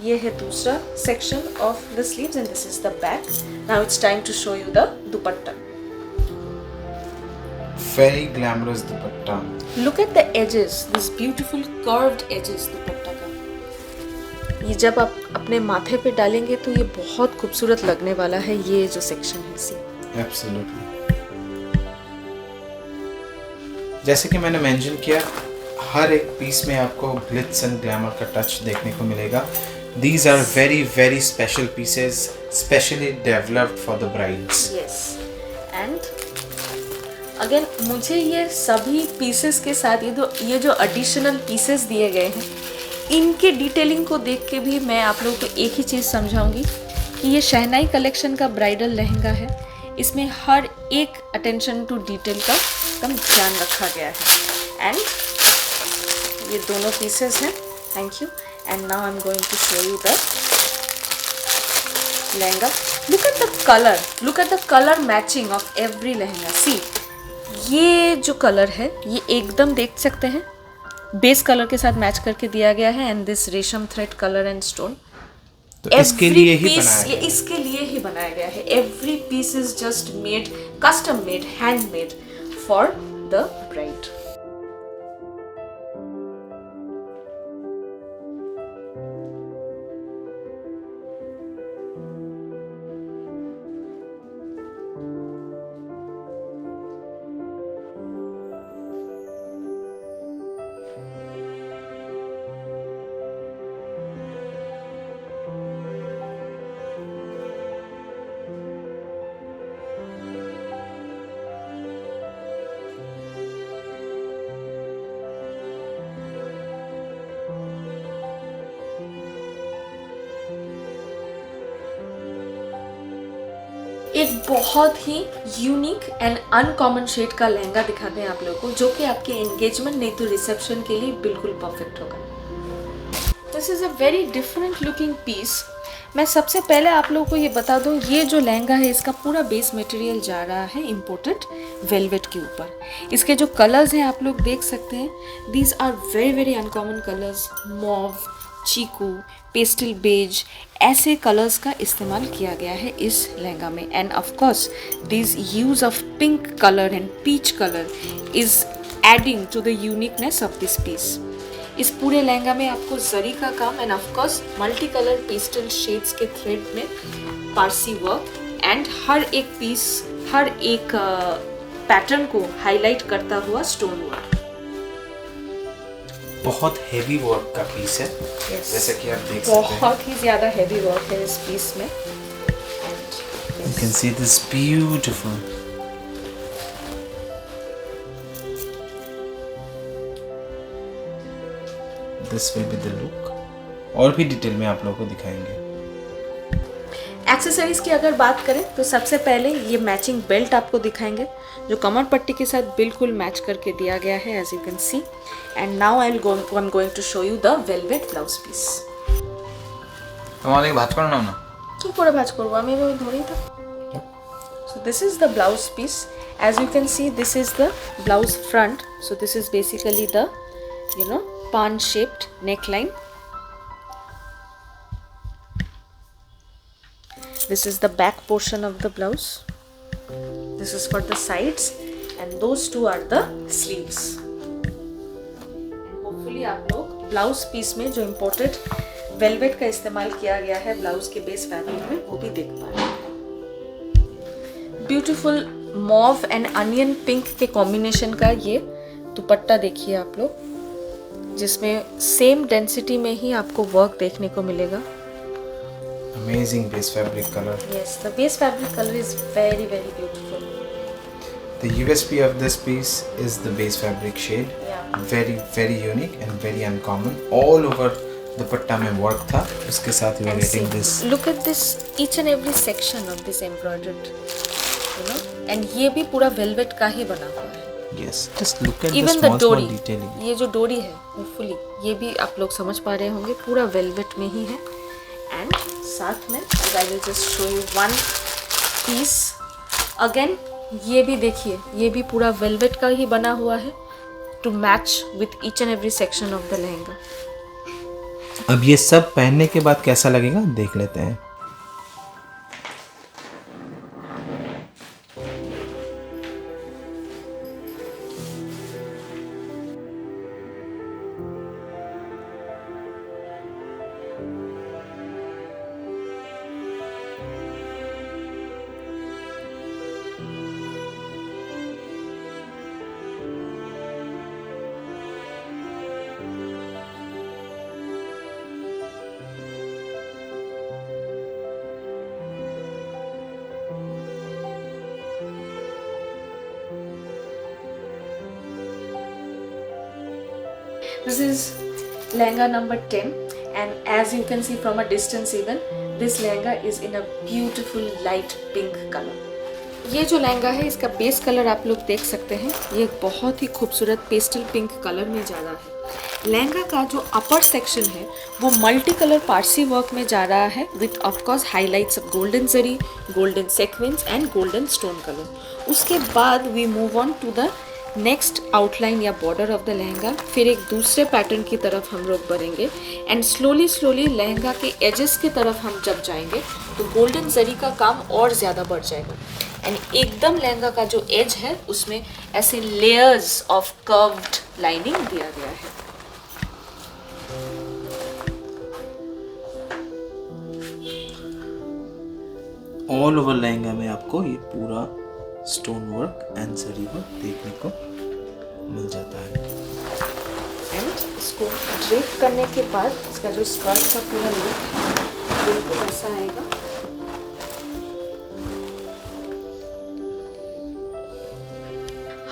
ये है दूसरा section of the sleeves and this is the back. Now it's time to show you the dupatta. Very glamorous dupatta. Look at the edges, this beautiful curved edges dupatta का। ये जब आप अपने माथे पे डालेंगे तो ये बहुत खूबसूरत लगने वाला है, ये जो सेक्शन है। सी एब्सोल्युटली। जैसे कि मैंने मेंशन किया, हर एक पीस में आपको ग्लिट्स एंड ग्लैमर का टच देखने को मिलेगा। These are very very special pieces, specially developed for the brides. Yes. And again मुझे ये सभी पीसेस के साथ ये जो एडिशनल पीसेस दिए गए हैं, इनके डिटेलिंग को देख के भी मैं आप लोगों को एक ही चीज़ समझाऊंगी कि ये शहनाई कलेक्शन का ब्राइडल लहंगा है। इसमें हर एक अटेंशन टू डिटेल का एकदम ध्यान रखा गया है। एंड ये दोनों पीसेस हैं। Thank you. And now I am going to show you the lehenga. Look at the colour, look at the colour matching of every lehenga. See, ये जो कलर है ये एकदम देख सकते हैं बेस कलर के साथ मैच करके दिया गया है। एंड दिस रेशम थ्रेड कलर एंड स्टोन, तो इसके लिए ही बनाया ये इसके लिए ही बनाया गया है। Every piece is just made, custom made, hand made for the bride. एक बहुत ही यूनिक एंड अनकॉमन शेड का लहंगा दिखाते हैं आप लोगों को, जो कि आपके एंगेजमेंट नहीं तो रिसेप्शन के लिए बिल्कुल परफेक्ट होगा। This is a very different looking piece. मैं सबसे पहले आप लोगों को ये बता दूं, ये जो लहंगा है इसका पूरा बेस मटेरियल जा रहा है इम्पोर्टेड वेलवेट के ऊपर। इसके जो कलर्स हैं आप लोग देख सकते हैं, these are very very uncommon colours. Mauve, chikoo, pastel beige, ऐसे कलर्स का इस्तेमाल किया गया है इस लहंगा में। And of course this use of pink colour and peach colour is adding to the uniqueness of this piece. इस पूरे लहंगा में आपको जरी का काम and of course multi colour pastel shades के थ्रेड में पारसी वर्क एंड हर एक पीस, हर एक पैटर्न को हाईलाइट करता हुआ स्टोन वर्क। बहुत हेवी वर्क का पीस है। Yes. जैसे कि आप देख सकते हैं, बहुत ही ज्यादा हेवी वर्क है इस पीस में। You can see this beautiful. This will be the look. और भी डिटेल में आप लोगों को दिखाएंगे। एक्सेसरीज की अगर बात करें तो सबसे पहले ये मैचिंग बेल्ट आपको दिखाएंगे जो कमर पट्टी के साथ बिल्कुल मैच करके दिया गया है, as you can see. And now I am going to show you the velvet blouse piece. তোমাকে ভাঁজ করো না কি করে ভাঁজ করবো, আমি এভাবে ধরেই থাকি. So this is the blouse piece. As you can see, this is the blouse front. So this is basically the, pan shaped neckline. This is the back portion of the blouse. This is for the sides, and those two are the sleeves. And hopefully आप लोग blouse piece में जो imported velvet का इस्तेमाल किया गया है blouse के बेस फैब्रिक में वो भी देख पा रहे हैं. Beautiful mauve and onion pink के कॉम्बिनेशन का ये दुपट्टा देखिए आप लोग, जिसमें सेम डेंसिटी में ही आपको वर्क देखने को मिलेगा. Amazing base fabric color. Yes, the base fabric color is very very beautiful. The USP of this piece is the base fabric shade. Yeah. Very unique and very uncommon. All over दुपट्टा में work था, उसके साथ we are getting this. Look at this, each and every section of this embroidered, and ये भी पूरा velvet का ही बना हुआ है. Yes, just look at Even the the small डोरी, detailing. ये जो डोरी है होपफुली ये भी आप लोग समझ पा रहे होंगे पूरा वेलवेट में ही है. एंड साथ में I will just show you one piece again. ये भी देखिए, ये भी पूरा वेलवेट का ही बना हुआ है to match with each and every section of the lehenga. अब ये सब पहनने के बाद कैसा लगेगा देख लेते हैं. This is lehenga number 10, and as you can see from a distance even, this lehenga is in a beautiful light pink color. ये जो लहंगा है इसका बेस कलर आप लोग देख सकते हैं, ये बहुत ही खूबसूरत पेस्टल पिंक कलर में जा रहा है. लहंगा का जो अपर सेक्शन है वो मल्टी कलर पारसी वर्क में जा रहा है with of course highlights of golden zari, golden sequence and golden stone colour. उसके बाद we move on to the next outline या बॉर्डर ऑफ द लहंगा. फिर एक दूसरे पैटर्न की तरफ हम लोग बढ़ेंगे एंड स्लोली लहंगा के एजेस की तरफ हम जब जाएंगे तो गोल्डन जरी का काम और ज़्यादा बढ़ जाएगा. एंड एकदम लहंगा का जो एज है उसमें ऐसे लेयर्स ऑफ कर्व्ड लाइनिंग दिया गया है. ऑल ओवर लहंगा में आपको ये पूरा stone work and zari work देखने को मिल जाता है. एंड इसको ड्रेप करने के बाद इसका जो स्कर्ट का पूरा लुक है बिल्कुल ऐसा आएगा.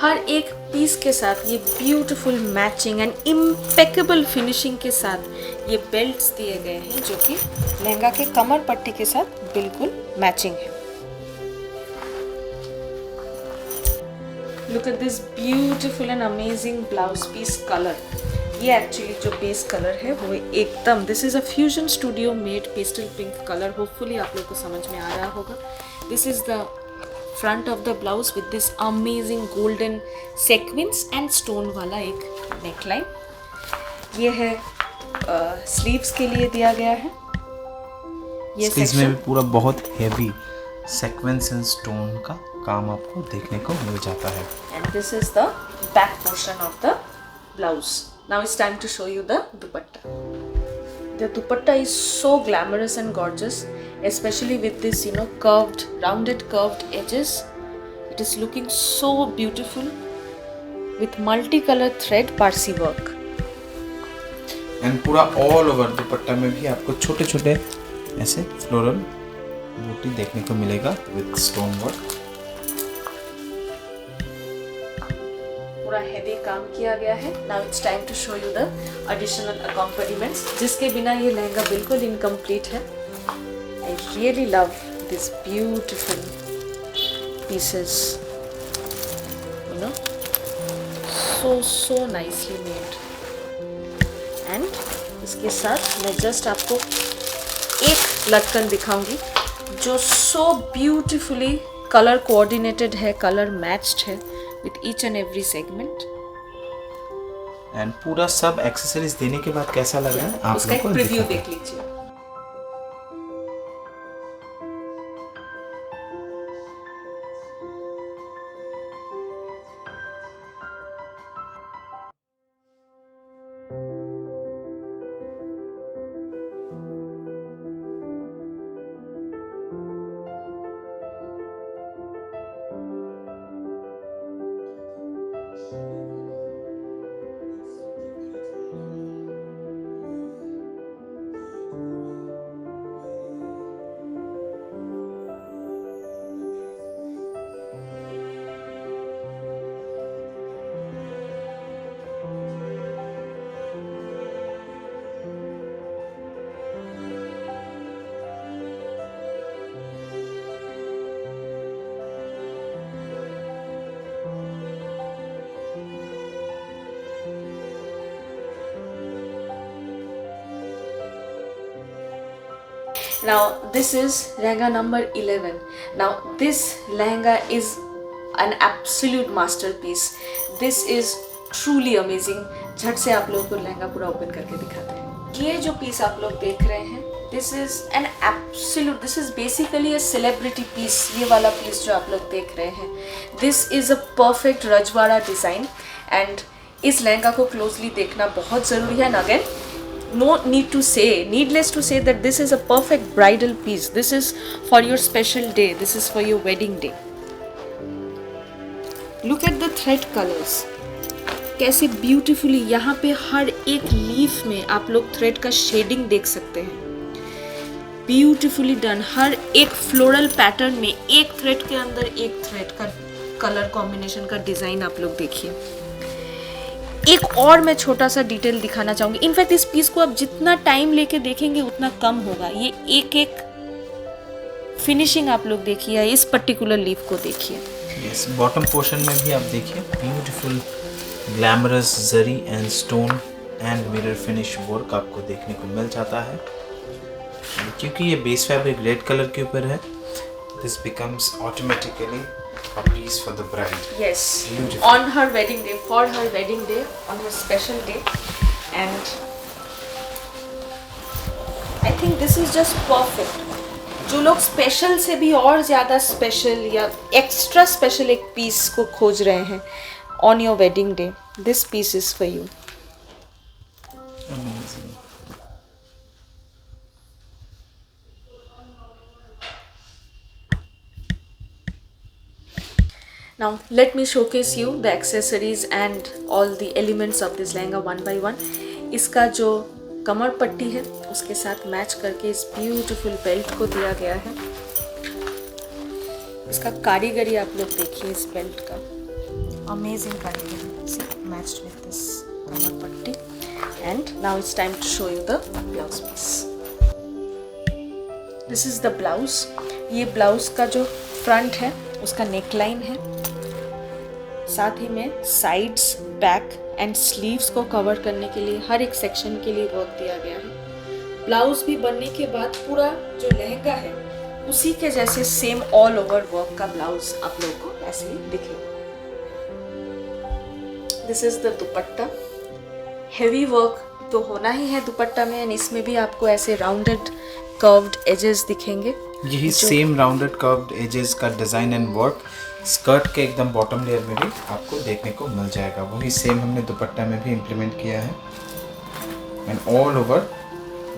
हर एक पीस के साथ ये beautiful matching and impeccable finishing के साथ ये बेल्ट्स दिए गए हैं जो कि लहंगा के कमर पट्टी के साथ बिल्कुल मैचिंग है. Look at this beautiful and amazing blouse piece color. ये एक्चुअली जो बेस कलर है वो एकदम, this is a fusion studio made pastel pink colour. Hopefully आप लोग को समझ में आ रहा होगा. This is the front of the blouse with this amazing golden sequence and stone वाला एक नेकलाइन. ये है स्लीव्स के लिए दिया गया है. ये स्लीव्स में भी पूरा बहुत हेवी सेक्वेंस एंड स्टोन का काम आपको देखने को मिल जाता है. And this is the back portion of the blouse. Now it's time to show you the dupatta. The dupatta is so glamorous and gorgeous, especially with this, curved, rounded curved edges. It is looking so beautiful with multicolored thread Parsi work. And पूरा all over dupatta में भी आपको छोटे छोटे ऐसे floral बूटी देखने को मिलेगा विद स्टोन वर्क. पूरा हेवी काम किया गया है. Now it's time to show you the additional accompaniments जिसके बिना ये लहंगा बिल्कुल इनकम्प्लीट है. आई really love these beautiful pieces, you know, so nicely made. And इसके साथ मैं जस्ट आपको एक लटकन दिखाऊंगी जो so beautifully कलर कोऑर्डिनेटेड है, कलर मैच्ड है with each and every segment. And पूरा सब एक्सेसरीज देने के बाद कैसा लग रहा है आप उसका एक प्रीव्यू देख लीजिए. Now this is lehenga number 11. Now this lehenga is an absolute masterpiece. This is truly amazing. झट से आप लोगों को लहंगा पूरा ओपन करके दिखाते हैं. ये जो पीस आप लोग देख रहे हैं, this is an absolute, this is basically a celebrity piece. ये वाला पीस जो आप लोग देख रहे हैं, this is a perfect रजवाड़ा डिज़ाइन. एंड इस लहंगा को क्लोजली देखना बहुत ज़रूरी है. And again, needless to say that this is a perfect bridal piece. This is for your special day. This is for your wedding day. Look at the thread colors. कैसे beautifully यहाँ पे हर एक leaf में आप लोग thread का shading देख सकते हैं. Beautifully done. हर एक फ्लोरल पैटर्न में एक थ्रेड के अंदर एक थ्रेड का कलर कॉम्बिनेशन का डिज़ाइन आप लोग देखिए. एक और मैं छोटा सा डिटेल दिखाना चाहूँगी. इनफैक्ट इस पीस को आप जितना टाइम लेके देखेंगे उतना कम होगा. ये एक एक फिनिशिंग आप लोग देखिए. इस पर्टिकुलर लीफ को देखिए. यस, बॉटम पोर्शन में भी आप देखिए beautiful glamorous zari and stone and mirror finish work आपको देखने को मिल जाता है. क्योंकि ये बेस फैब्रिक रेड कलर के ऊपर है, this becomes automatically a piece for the bride. Yes, beautiful. On her wedding day, for her wedding day, on her special day. And I think this is just perfect. जो लोग special से भी और ज़्यादा special या extra special एक piece को खोज रहे हैं on your wedding day, this piece is for you. Amazing. Now let me showcase you the accessories and all the elements of this lehenga one by one. इसका जो कमर पट्टी है उसके साथ मैच करके इस ब्यूटीफुल बेल्ट को दिया गया है. इसका कारीगरी आप लोग देखिए. इस बेल्ट का अमेजिंग कारीगरी से मैच्ड विद दिस कमर पट्टी. And now it's time to show you the blouse piece. This is the blouse. ये ब्लाउज का जो फ्रंट है उसका नेकलाइन है. साथ ही में साइड्स, बैक एंड स्लीव्स को कवर करने के लिए हर एक सेक्शन के लिए वर्क दिया गया है. ब्लाउज भी बनने के बाद पूरा जो लहंगा है उसी के जैसे सेम ऑल ओवर वर्क का ब्लाउज आप लोगों को ऐसे ही दिखेगा. This is the dupatta. Heavy work तो होना ही है दुपट्टा में. एंड इसमें भी आपको ऐसे राउंडेड कर्व्ड एजेस दिखेंगे. यही सेम राउंडेड कर्व्ड एजेस का डिज़ाइन एंड वर्क स्कर्ट के एकदम बॉटम लेयर में भी आपको देखने को मिल जाएगा. वही सेम हमने दुपट्टा में भी इम्प्लीमेंट किया है. एंड ऑल ओवर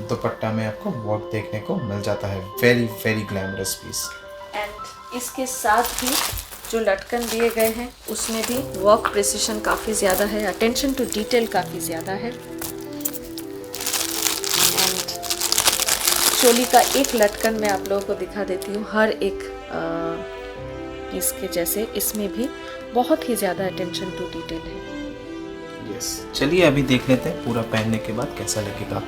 दुपट्टा में आपको वर्क देखने को मिल जाता है. Very very glamorous piece. And इसके साथ भी जो लटकन दिए गए हैं उसमें भी वर्क प्रिसिशन काफ़ी ज़्यादा है. अटेंशन टू डिटेल काफ़ी ज़्यादा है. एंड चोली का एक लटकन मैं आप लोगों को दिखा देती हूँ. हर एक इसके जैसे इसमें भी बहुत ही ज़्यादा अटेंशन टू डिटेल है. यस, चलिए अभी देख लेते हैं पूरा पहनने के बाद कैसा लगेगा.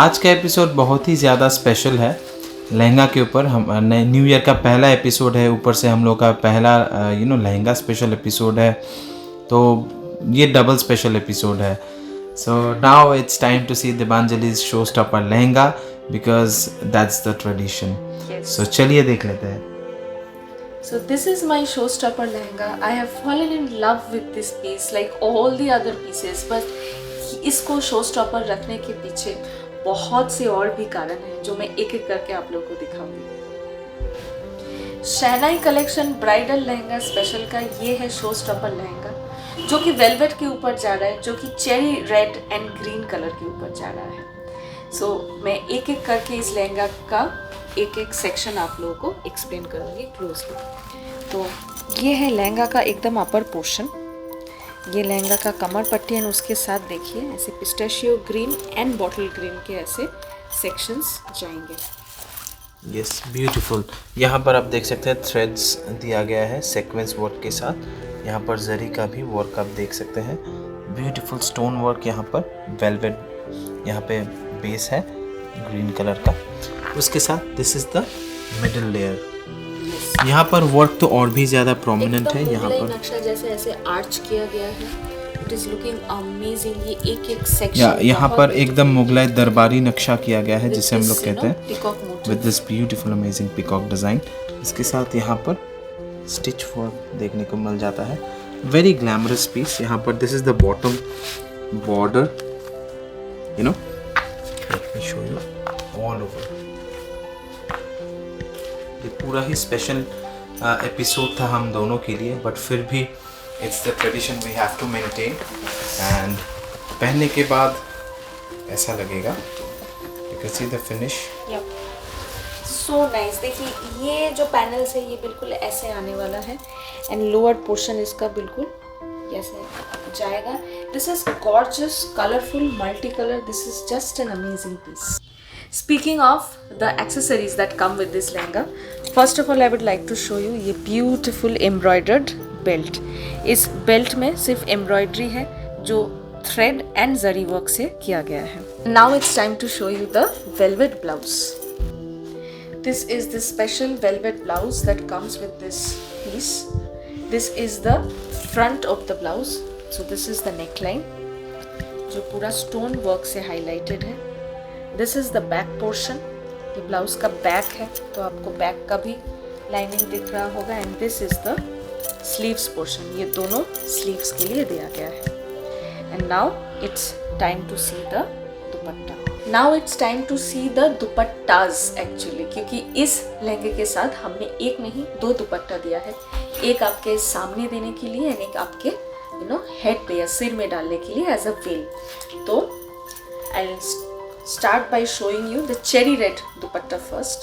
आज का एपिसोड बहुत ही ज़्यादा स्पेशल है लहंगा के ऊपर। हम न्यू ईयर का पहला एपिसोड है, ऊपर से हम लोग का पहला लहंगा स्पेशल एपिसोड है, तो ये डबल स्पेशल एपिसोड है। So now it's time to see Dibanjali's showstopper lehenga because that's the tradition. So चलिए देख लेते हैं। So this is my showstopper lehenga. I have fallen in love with this piece like all the other pieces, but इसको showstopper रखने के पीछे बहुत से और भी कारण हैं जो मैं एक एक करके आप लोगों को दिखाऊंगी। शहनाई कलेक्शन ब्राइडल लहंगा स्पेशल का ये है शोस्टॉपर लहंगा जो कि वेलवेट के ऊपर जा रहा है, जो कि cherry red and green colour के ऊपर जा रहा है। मैं एक एक करके इस लहंगा का एक एक सेक्शन आप लोगों को एक्सप्लेन करूँगी क्लोजली। तो ये है लहंगा का एकदम अपर पोर्शन। ये लहंगा का कमर पट्टी एंड उसके साथ देखिए ऐसे pistachio green and bottle green के ऐसे सेक्शंस जाएंगे। Yes, beautiful. यहाँ पर आप देख सकते हैं थ्रेड्स दिया गया है सीक्वेंस वर्क के साथ। यहाँ पर जरी का भी वर्क आप देख सकते हैं। ब्यूटीफुल स्टोन वर्क यहाँ पर, वेलवेट यहाँ पे बेस है ग्रीन कलर का। उसके साथ this is the middle layer. यहाँ पर वर्क तो और भी ज़्यादा प्रोमिनेंट है। यहाँ पर नक्शा जैसे ऐसे आर्च किया गया है। It is looking amazing. ये एक एक सेक्शन यहाँ पर एकदम मुगलाई दरबारी नक्शा किया गया है जिसे हम लोग कहते हैं, with this beautiful amazing peacock design. इसके साथ यहाँ पर स्टिच वर्क देखने को मिल जाता है। Very glamorous piece. यहाँ पर this is the bottom border, let me show you all over. ये पूरा ही स्पेशल एपिसोड था हम दोनों के लिए, बट फिर भी it's the tradition we have to maintain. And पहनने के बाद ऐसा लगेगा, you can see the finish. So nice. देखिए ये जो पैनल्स है ये बिल्कुल ऐसे आने वाला है एंड लोअर पोर्शन इसका बिल्कुल ऐसे जाएगा। This is gorgeous, colourful, multi colour. This is just an amazing piece. Speaking of the accessories that come with this lehenga, first of all I would like to show you ये beautiful embroidered belt। इस belt में सिर्फ embroidery है जो thread and zari work से किया गया है। Now it's time to show you the velvet blouse। This is the special velvet blouse that comes with this piece। This is the front of the blouse। So this is the neckline जो पूरा stone work से highlighted है। This is the back portion. ये blouse का back है तो आपको back का भी लाइनिंग दिख रहा होगा। And this is the sleeves portion. ये दोनों स्लीव्स के लिए दिया गया है। And now it's time to see the dupatta. Now it's time to see the dupattas actually, क्योंकि इस लहंगे के साथ हमने एक नहीं दो दुपट्टा दिया है। एक आपके सामने देने के लिए एंड एक आपके हेड पे या सिर में डालने के लिए एज अ वेल। तो I start by showing you the cherry red dupatta first।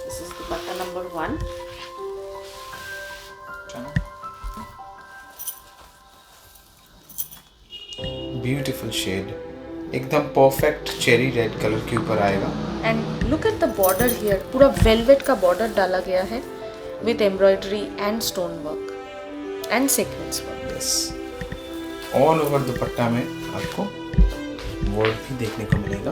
This is dupatta number 1। Beautiful shade, एकदम परफेक्ट चेरी रेड कलर के ऊपर आएगा। And look at the border here, पूरा वेलवेट का बॉर्डर डाला गया है with embroidery and stone work and sequence work. All over dupatta में आपको वर्क भी देखने को मिलेगा।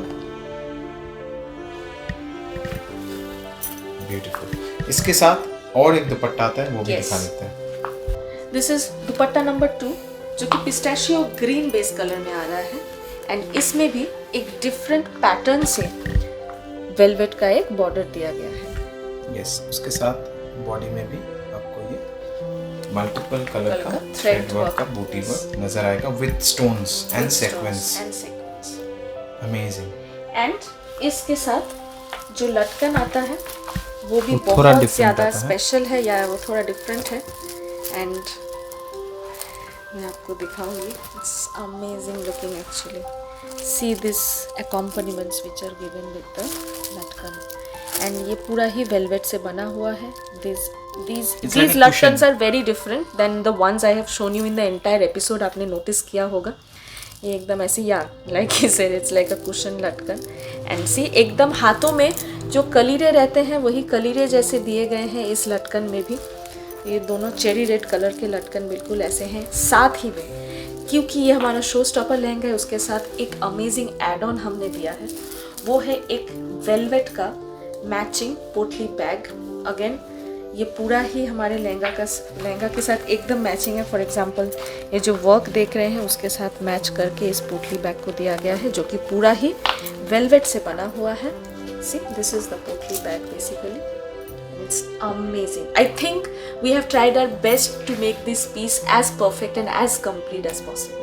ब्यूटीफुल। इसके साथ और एक दुपट्टा आता है, वो भी दिखा देते हैं। दिस इज दुपट्टा नंबर 2 जो कि पिस्ताशियो ग्रीन बेस कलर में आ रहा है। एंड इसमें भी एक डिफरेंट पैटर्न से वेलवेट का एक बॉर्डर दिया गया है। यस, उसके साथ बॉडी में भी आपको ये मल्टीपल कलर का थ्रेड वर्क का बूटी वर्क नजर आएगा with stones and sequence. Amazing. And इसके साथ जो लटकन आता है वो भी बहुत ज़्यादा स्पेशल है, या वो थोड़ा डिफरेंट है। एंड मैं आपको दिखाऊंगी। It's amazing looking actually. See this accompaniments which are given with the latkan. And ये पूरा ही वेलवेट से बना हुआ है। These latkans are very different than the ones I have shown you in the entire episode. आपने नोटिस किया होगा ये एकदम ऐसे, या like he said it's like a cushion latkan. And see एकदम हाथों में जो कलीरे रहते हैं वही कलीरे जैसे दिए गए हैं इस लटकन में भी। ये दोनों चेरी रेड कलर के लटकन बिल्कुल ऐसे हैं। साथ ही में क्योंकि ये हमारा शो स्टॉपर लहंगा है, उसके साथ एक अमेजिंग एड ऑन हमने दिया है, वो है एक वेलवेट का मैचिंग पोटली बैग। अगेन ये पूरा ही हमारे लहंगा के साथ एकदम मैचिंग है। फॉर एग्जांपल ये जो वर्क देख रहे हैं उसके साथ मैच करके इस पोटली बैग को दिया गया है, जो कि पूरा ही वेलवेट से बना हुआ है। सी दिस इज द पोटली bag basically. It's amazing. I think we have tried our best to make this piece as perfect and as complete as possible.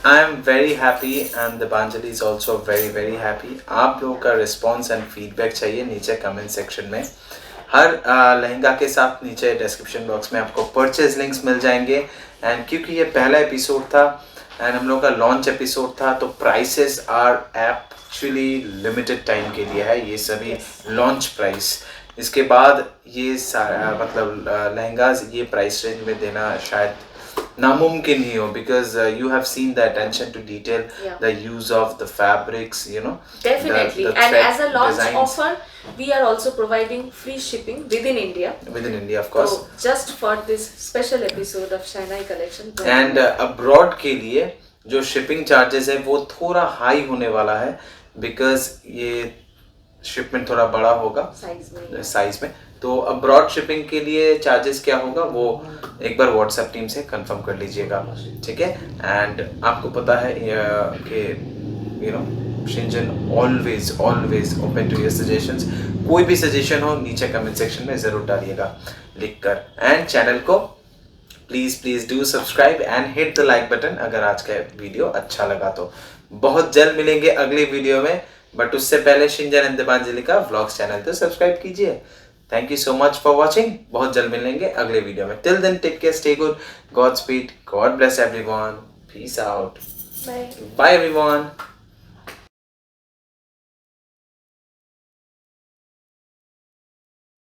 I am very happy and Deepanjali is also very very happy. आप लोगों का response and feedback चाहिए नीचे comment section में। हर लहंगा के साथ नीचे description box में आपको परचेज लिंक्स मिल जाएंगे। एंड क्योंकि ये पहला एपिसोड था एंड हम लोग का लॉन्च एपिसोड था, तो prices are actually limited time के लिए है, ये सभी लॉन्च प्राइस। इसके बाद ये सारा मतलब लहंगाज ये प्राइस रेंज में देना शायद नामुमकिन ही हो, because you have seen the attention to detail, the use of the fabrics, you know. Definitely. The and thread as a launch designs. offer, we are also providing free shipping within India. Within India, of course. So, just for this special episode of Shainai Collection. And abroad के लिए जो shipping charges है वो थोड़ा high होने वाला है, because ये shipment थोड़ा बड़ा होगा साइज में। तो अब्रॉड शिपिंग के लिए चार्जेस क्या होगा वो एक बार व्हाट्सएप टीम से कंफर्म कर लीजिएगा, ठीक है। एंड आपको पता है कि you know Shinjan always open to your suggestions. कोई भी सजेशन हो नीचे कमेंट सेक्शन में ज़रूर डालिएगा लिखकर। एंड चैनल को please do subscribe and hit the like button अगर आज का वीडियो अच्छा लगा तो। बहुत जल्द मिलेंगे अगले वीडियो में, बट उससे पहले शिंजन एंड दीपांजलि का व्लॉग्स चैनल तो सब्सक्राइब कीजिए। Thank you so much for watching. बहुत जल्द मिलेंगे अगले वीडियो में। Till then take care, stay good, Godspeed, God bless everyone, peace out, bye everyone.